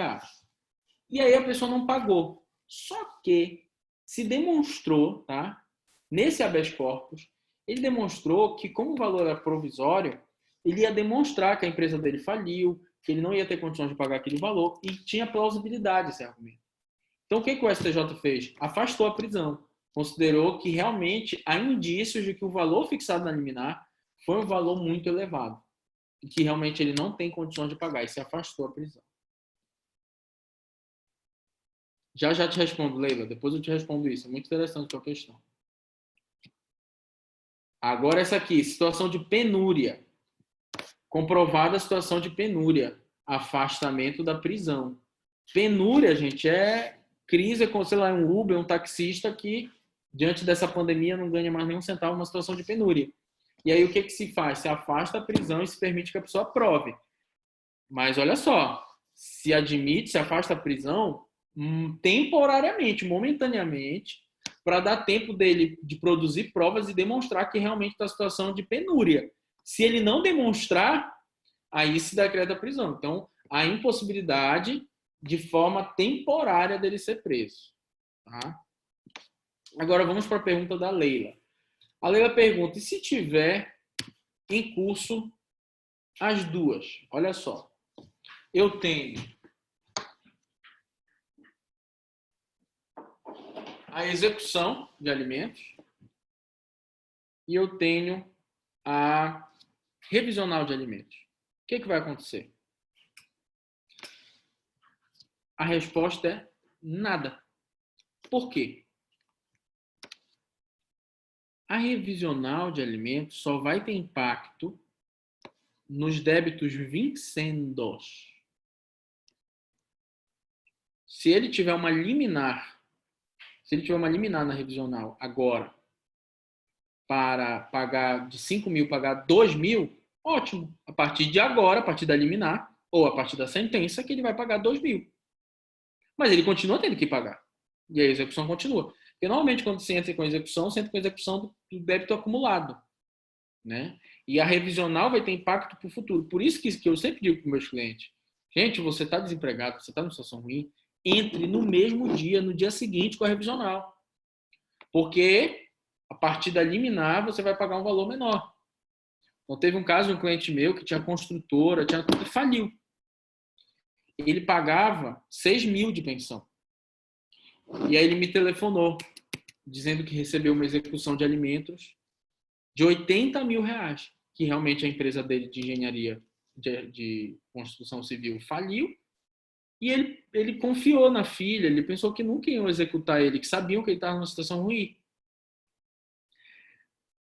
E aí a pessoa não pagou. Só que se demonstrou, tá? Nesse habeas corpus, ele demonstrou que, como o valor era provisório, ele ia demonstrar que a empresa dele faliu, que ele não ia ter condições de pagar aquele valor e tinha plausibilidade esse argumento. Então, o que o STJ fez? Afastou a prisão. Considerou que realmente há indícios de que o valor fixado na liminar foi um valor muito elevado e que realmente ele não tem condições de pagar e se afastou a prisão. Já te respondo, Leila. Depois eu te respondo isso. É muito interessante a tua questão. Agora essa aqui, situação de penúria. Comprovada a situação de penúria. Afastamento da prisão. Penúria, gente, é crise, como, sei lá, um Uber, um taxista que, diante dessa pandemia, não ganha mais nenhum centavo, uma situação de penúria. E aí o que se faz? Se afasta a prisão e se permite que a pessoa prove. Mas olha só, se admite, se afasta a prisão temporariamente, momentaneamente, para dar tempo dele de produzir provas e demonstrar que realmente está em situação de penúria. Se ele não demonstrar, aí se decreta a prisão. Então, a impossibilidade de forma temporária dele ser preso. Tá? Agora, vamos para a pergunta da Leila. A Leila pergunta, e se tiver em curso as duas? Olha só. Eu tenho a execução de alimentos e eu tenho a revisional de alimentos. O que vai acontecer? A resposta é nada. Por quê? A revisional de alimentos só vai ter impacto nos débitos vincendos. Se ele tiver uma liminar, na revisional agora, para pagar de 5 mil, pagar 2 mil, ótimo. A partir de agora, a partir da liminar, ou a partir da sentença, que ele vai pagar 2 mil. Mas ele continua tendo que pagar. E a execução continua. Porque normalmente quando você entra com a execução, você entra com a execução do débito acumulado. Né? E a revisional vai ter impacto para o futuro. Por isso que eu sempre digo para os meus clientes, gente, você está desempregado, você está numa situação ruim, entre no mesmo dia, no dia seguinte com a revisional. Porque a partir da liminar você vai pagar um valor menor. Então teve um caso de um cliente meu que tinha construtora, tinha tudo e faliu. Ele pagava 6 mil de pensão. E aí ele me telefonou, dizendo que recebeu uma execução de alimentos de 80 mil reais, que realmente a empresa dele de engenharia de construção civil faliu, e ele confiou na filha, ele pensou que nunca iam executar ele, que sabiam que ele estava numa situação ruim.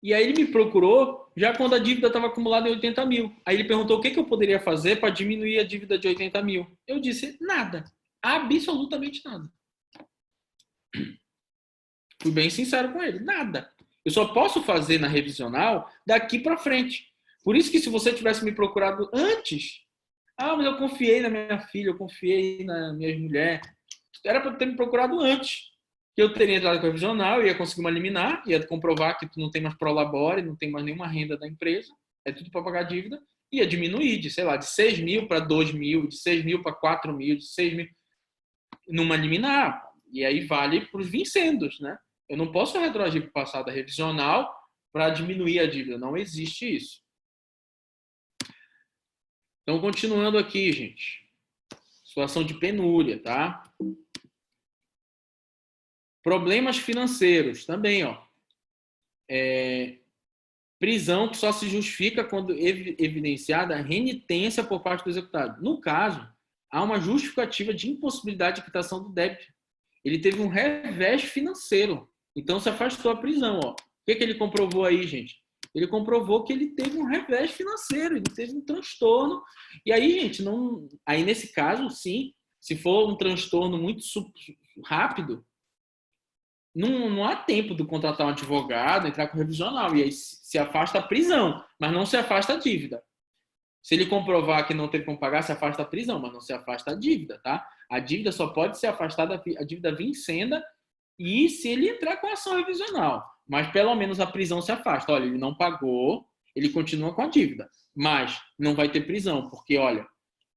E aí ele me procurou, já quando a dívida estava acumulada em 80 mil. Aí ele perguntou o que eu poderia fazer para diminuir a dívida de 80 mil. Eu disse, nada. Absolutamente nada. Fui bem sincero com ele, nada. Eu só posso fazer na revisional daqui para frente. Por isso que se você tivesse me procurado antes, mas eu confiei na minha filha, eu confiei na minha mulher, era para ter me procurado antes. Que eu teria entrado com a revisional, ia conseguir uma liminar, ia comprovar que tu não tem mais prolabore, não tem mais nenhuma renda da empresa, é tudo para pagar a dívida, ia diminuir de, sei lá, de 6 mil para 2 mil, de 6 mil para 4 mil, de 6 mil, numa liminar. E aí vale para os vincendos, né? Eu não posso retroagir para o passado revisional para diminuir a dívida. Não existe isso. Então, continuando aqui, gente. Situação de penúria, tá? Problemas financeiros também, ó. Prisão que só se justifica quando evidenciada a renitência por parte do executado. No caso, há uma justificativa de impossibilidade de quitação do débito. Ele teve um revés financeiro. Então, se afastou a prisão. Ó. O que ele comprovou aí, gente? Ele comprovou que ele teve um revés financeiro, ele teve um transtorno. E aí, gente, não... aí nesse caso, sim, se for um transtorno muito rápido, não há tempo de contratar um advogado, entrar com revisional. E aí se afasta a prisão, mas não se afasta a dívida. Se ele comprovar que não teve como pagar, se afasta a prisão, mas não se afasta a dívida, tá? A dívida só pode ser afastada, a dívida vincenda, e se ele entrar com ação revisional. Mas pelo menos a prisão se afasta. Olha, ele não pagou, ele continua com a dívida. Mas não vai ter prisão, porque, olha,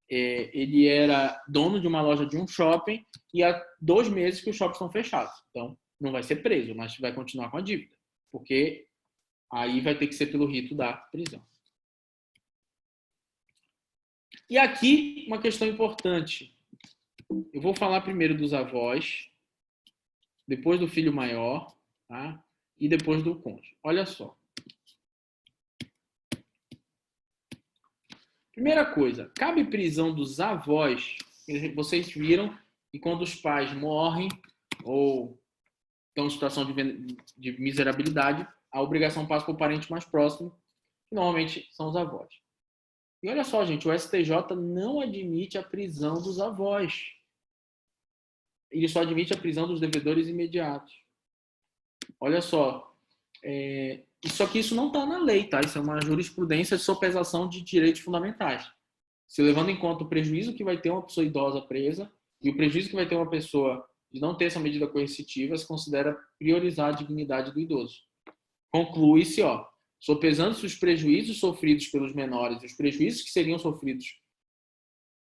ele era dono de uma loja de um shopping e há 2 meses que os shoppings estão fechados. Então, não vai ser preso, mas vai continuar com a dívida. Porque aí vai ter que ser pelo rito da prisão. E aqui, uma questão importante. Eu vou falar primeiro dos avós, depois do filho maior, tá? E depois do cônjuge. Olha só. Primeira coisa, cabe prisão dos avós. Vocês viram que quando os pais morrem ou estão em situação de miserabilidade, a obrigação passa para o parente mais próximo, que normalmente são os avós. E olha só, gente, o STJ não admite a prisão dos avós. Ele só admite a prisão dos devedores imediatos. Olha só, só que isso não está na lei, tá? Isso é uma jurisprudência de sopesação de direitos fundamentais. se levando em conta o prejuízo que vai ter uma pessoa idosa presa e o prejuízo que vai ter uma pessoa de não ter essa medida coercitiva, se considera priorizar a dignidade do idoso. Conclui-se, sopesando-se os prejuízos sofridos pelos menores e os prejuízos que seriam sofridos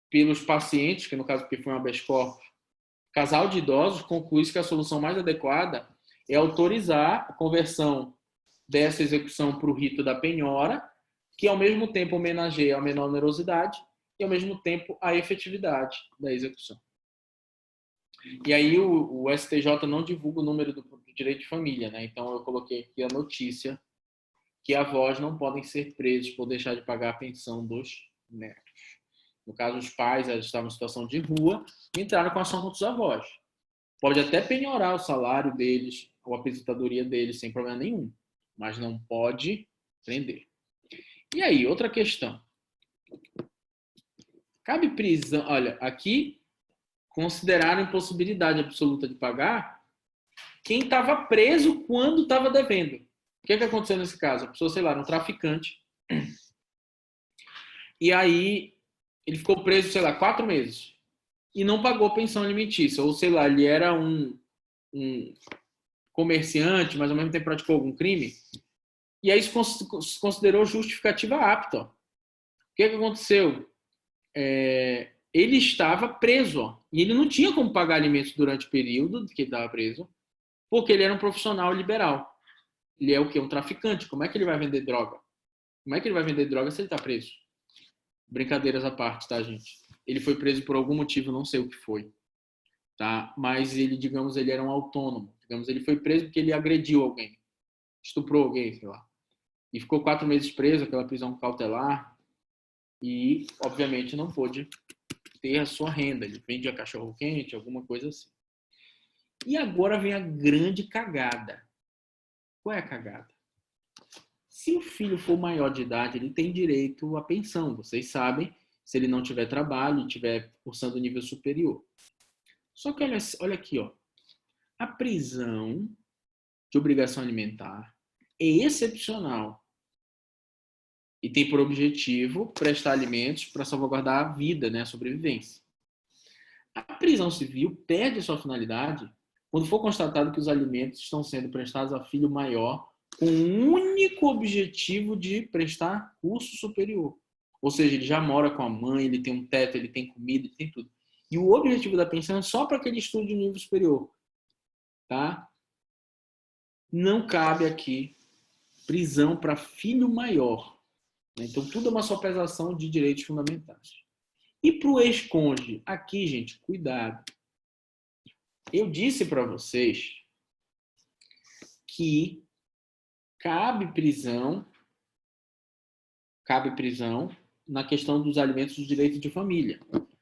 pelos pacientes, que no caso porque foi um habeas corpus, casal de idosos, conclui-se que a solução mais adequada é autorizar a conversão dessa execução para o rito da penhora, que ao mesmo tempo homenageia a menor onerosidade e ao mesmo tempo a efetividade da execução. E aí o STJ não divulga o número do direito de família, né? Então eu coloquei aqui a notícia que avós não podem ser presos por deixar de pagar a pensão dos netos. No caso, os pais estavam em situação de rua e entraram com ação contra os avós. Pode até penhorar o salário deles ou a aposentadoria deles sem problema nenhum, mas não pode prender. E aí, outra questão. Cabe prisão... Olha, aqui consideraram impossibilidade absoluta de pagar quem estava preso quando estava devendo. O que aconteceu nesse caso? A pessoa, sei lá, era um traficante. E aí, ele ficou preso, sei lá, 4 meses. E não pagou pensão alimentícia. Ou, sei lá, ele era um comerciante, mas ao mesmo tempo praticou algum crime. E aí se considerou justificativa apta. O que aconteceu? Ele estava preso. E ele não tinha como pagar alimentos durante o período que ele estava preso, porque ele era um profissional liberal. Ele é o quê? Um traficante. Como é que ele vai vender droga? Como é que ele vai vender droga se ele está preso? Brincadeiras à parte, tá, gente? Ele foi preso por algum motivo, não sei o que foi. Tá? Mas ele, digamos, ele era um autônomo. Digamos, ele foi preso porque ele agrediu alguém. Estuprou alguém, sei lá. E ficou 4 meses preso, aquela prisão cautelar. E, obviamente, não pôde ter a sua renda. Ele vendia cachorro-quente, alguma coisa assim. E agora vem a grande cagada. Qual é a cagada? Se o filho for maior de idade, ele tem direito à pensão. Vocês sabem, se ele não tiver trabalho e estiver cursando nível superior. Só que olha aqui, a prisão de obrigação alimentar é excepcional e tem por objetivo prestar alimentos para salvaguardar a vida, né, a sobrevivência. A prisão civil perde a sua finalidade quando for constatado que os alimentos estão sendo prestados a filho maior com o único objetivo de prestar curso superior. Ou seja, ele já mora com a mãe, ele tem um teto, ele tem comida, ele tem tudo. E o objetivo da pensão é só para aquele estudo de nível superior. Tá? Não cabe aqui prisão para filho maior. Então, tudo é uma sopesação de direitos fundamentais. E para o ex-cônjuge? Aqui, gente, cuidado. Eu disse para vocês que cabe prisão na questão dos alimentos dos direitos de família,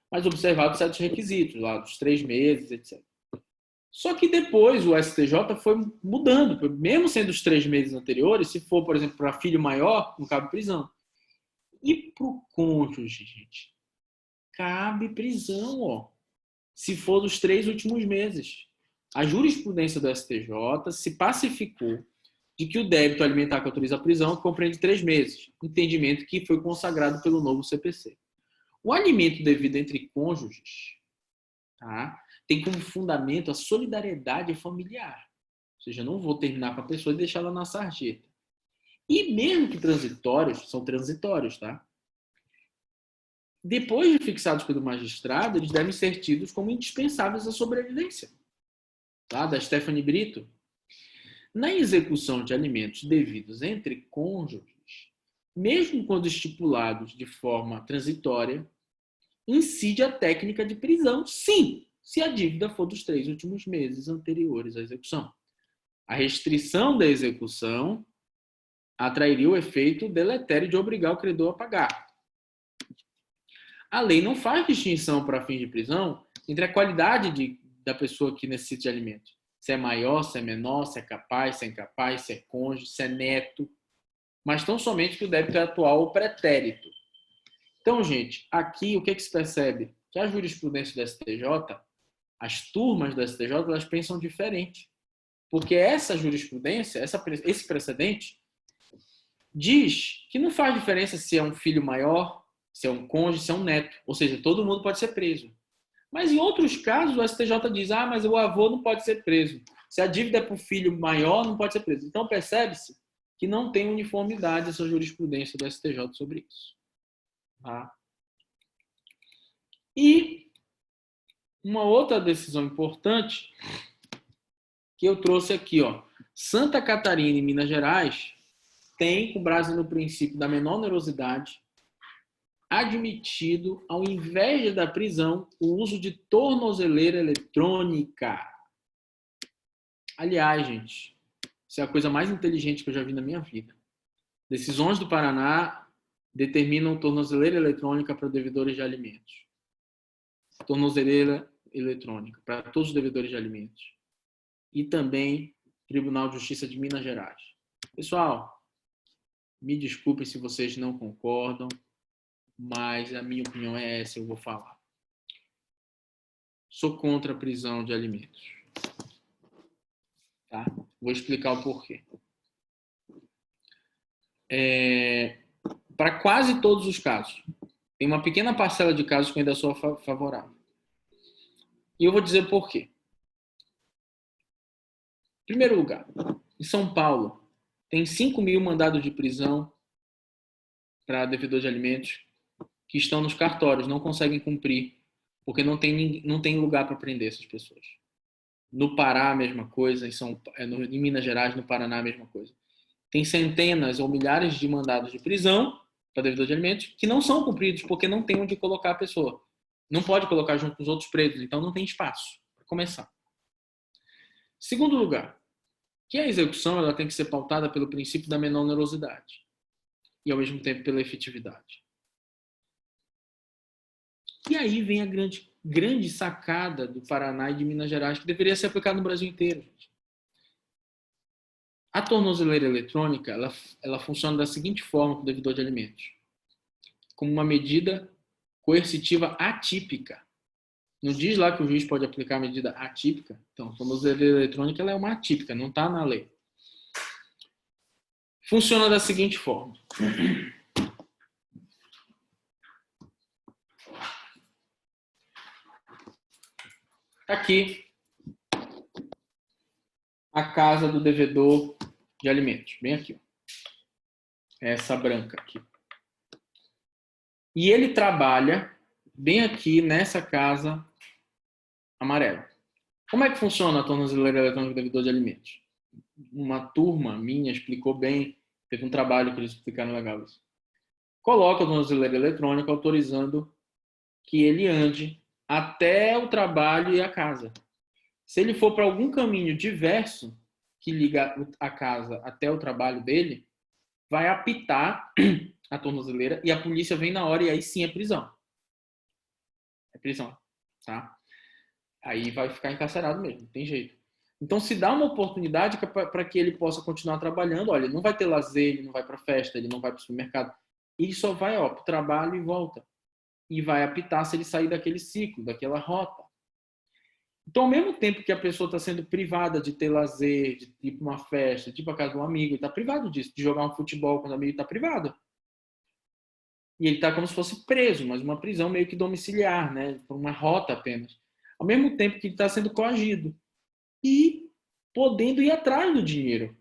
mas observados certos requisitos, lá dos 3 meses, etc. Só que depois o STJ foi mudando, mesmo sendo os 3 meses anteriores, se for, por exemplo, para filho maior, não cabe prisão. E para o cônjuge, gente, cabe prisão, se for dos 3 últimos meses. A jurisprudência do STJ se pacificou de que o débito alimentar que autoriza a prisão compreende 3 meses, entendimento que foi consagrado pelo novo CPC. O alimento devido entre cônjuges, tá, tem como fundamento a solidariedade familiar. Ou seja, eu não vou terminar com a pessoa e deixar ela na sarjeta. E mesmo que transitórios, são transitórios, tá? Depois de fixados pelo magistrado, eles devem ser tidos como indispensáveis à sobrevivência. Tá? Da Stephanie Brito. Na execução de alimentos devidos entre cônjuges, mesmo quando estipulados de forma transitória, incide a técnica de prisão, sim, se a dívida for dos 3 últimos meses anteriores à execução. A restrição da execução atrairia o efeito deletério de obrigar o credor a pagar. A lei não faz distinção para fins de prisão entre a qualidade da pessoa que necessita de alimento. Se é maior, se é menor, se é capaz, se é incapaz, se é cônjuge, se é neto. Mas tão somente que o débito é atual ou pretérito. Então, gente, aqui o que se percebe? Que a jurisprudência do STJ, as turmas do STJ, elas pensam diferente. Porque essa jurisprudência, esse precedente, diz que não faz diferença se é um filho maior se é um cônjuge, se é um neto. Ou seja, todo mundo pode ser preso. Mas em outros casos, o STJ diz, mas o avô não pode ser preso. Se a dívida é para o filho maior, não pode ser preso. Então, percebe-se que não tem uniformidade essa jurisprudência do STJ sobre isso. Tá? E uma outra decisão importante que eu trouxe aqui, ó. Santa Catarina e Minas Gerais tem, com base no princípio da menor onerosidade, admitido, ao invés da prisão, o uso de tornozeleira eletrônica. Aliás, gente, isso é a coisa mais inteligente que eu já vi na minha vida. Decisões do Paraná determinam tornozeleira eletrônica para devedores de alimentos. Tornozeleira eletrônica para todos os devedores de alimentos. E também Tribunal de Justiça de Minas Gerais. Pessoal, me desculpem se vocês não concordam, mas a minha opinião é essa, eu vou falar. Sou contra a prisão de alimentos. Tá? Vou explicar o porquê. Para quase todos os casos. Tem uma pequena parcela de casos que eu ainda sou favorável. E eu vou dizer por quê. Em primeiro lugar, em São Paulo, tem 5.000 mandados de prisão para devedor de alimentos que estão nos cartórios, não conseguem cumprir, porque não tem lugar para prender essas pessoas. No Pará, a mesma coisa, em Minas Gerais, no Paraná, a mesma coisa. Tem centenas ou milhares de mandados de prisão para devedor de alimentos que não são cumpridos porque não tem onde colocar a pessoa. Não pode colocar junto com os outros presos, então não tem espaço para começar. Segundo lugar, que a execução ela tem que ser pautada pelo princípio da menor onerosidade e, ao mesmo tempo, pela efetividade. E aí vem a grande sacada do Paraná e de Minas Gerais, que deveria ser aplicada no Brasil inteiro. Gente. A tornozeleira eletrônica ela funciona da seguinte forma para o devedor de alimentos. Como uma medida coercitiva atípica. Não diz lá que o juiz pode aplicar a medida atípica. Então, a tornozeleira eletrônica ela é uma atípica, não está na lei. Funciona da seguinte forma. Aqui, a casa do devedor de alimentos. Bem aqui. Ó. Essa branca aqui. E ele trabalha bem aqui nessa casa amarela. Como é que funciona a tornozeleira eletrônica do devedor de alimentos? Uma turma minha explicou bem, teve um trabalho que eles explicaram legal isso. Coloca a tornozeleira eletrônica autorizando que ele ande até o trabalho e a casa. Se ele for para algum caminho diverso que liga a casa até o trabalho dele, vai apitar a tornozeleira e a polícia vem na hora e aí sim é prisão. É prisão, tá? Aí vai ficar encarcerado mesmo, não tem jeito. Então se dá uma oportunidade para que ele possa continuar trabalhando. Olha, ele não vai ter lazer, ele não vai para festa, ele não vai para o supermercado. Ele só vai para o trabalho e volta. E vai apitar se ele sair daquele ciclo, daquela rota. Então, ao mesmo tempo que a pessoa está sendo privada de ter lazer, de ir para uma festa, de ir para casa de um amigo, ele está privado disso, de jogar um futebol com o amigo, está privado. E ele está como se fosse preso, mas uma prisão meio que domiciliar, né? Por uma rota apenas. Ao mesmo tempo que ele está sendo coagido e podendo ir atrás do dinheiro.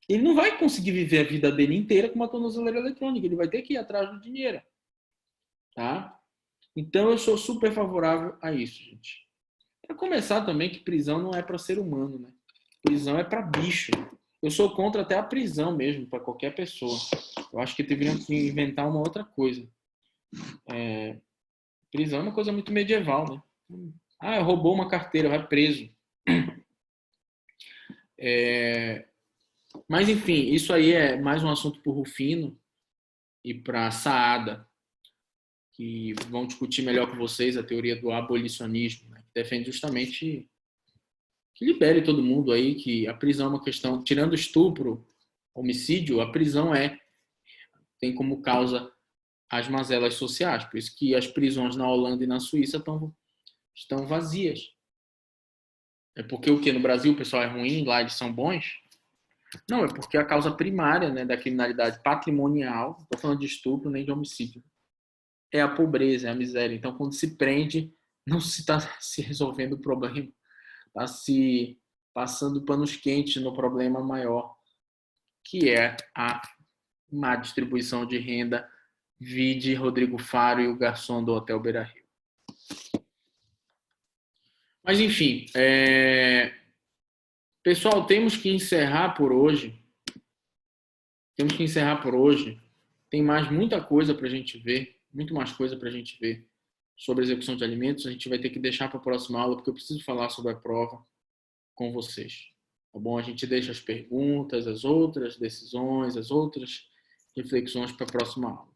Ele não vai conseguir viver a vida dele inteira com uma tornozeleira eletrônica, ele vai ter que ir atrás do dinheiro. Tá? Então, eu sou super favorável a isso, gente. Para começar também, que prisão não é para ser humano, né? Prisão é para bicho. Eu sou contra até a prisão mesmo, para qualquer pessoa. Eu acho que deveriam inventar uma outra coisa. Prisão é uma coisa muito medieval, né? Roubou uma carteira, vai preso. Mas, enfim, isso aí é mais um assunto para o Rufino e para a Saada, que vão discutir melhor com vocês a teoria do abolicionismo, né? Que defende justamente que libere todo mundo aí, que a prisão é uma questão, tirando estupro, homicídio, a prisão tem como causa as mazelas sociais, por isso que as prisões na Holanda e na Suíça estão vazias. É porque o que no Brasil o pessoal é ruim, lá eles são bons? Não, é porque a causa primária, né, da criminalidade patrimonial, não estou falando de estupro nem de homicídio, é a pobreza, é a miséria. Então, quando se prende, não se está se resolvendo o problema, está se passando panos quentes no problema maior, que é a má distribuição de renda, vide Rodrigo Faro e o garçom do Hotel Beira-Rio. Mas, enfim, pessoal, temos que encerrar por hoje. Tem mais muita coisa para a gente ver, muito mais coisa para a gente ver sobre a execução de alimentos. A gente vai ter que deixar para a próxima aula, porque eu preciso falar sobre a prova com vocês. Tá bom? A gente deixa as perguntas, as outras decisões, as outras reflexões para a próxima aula.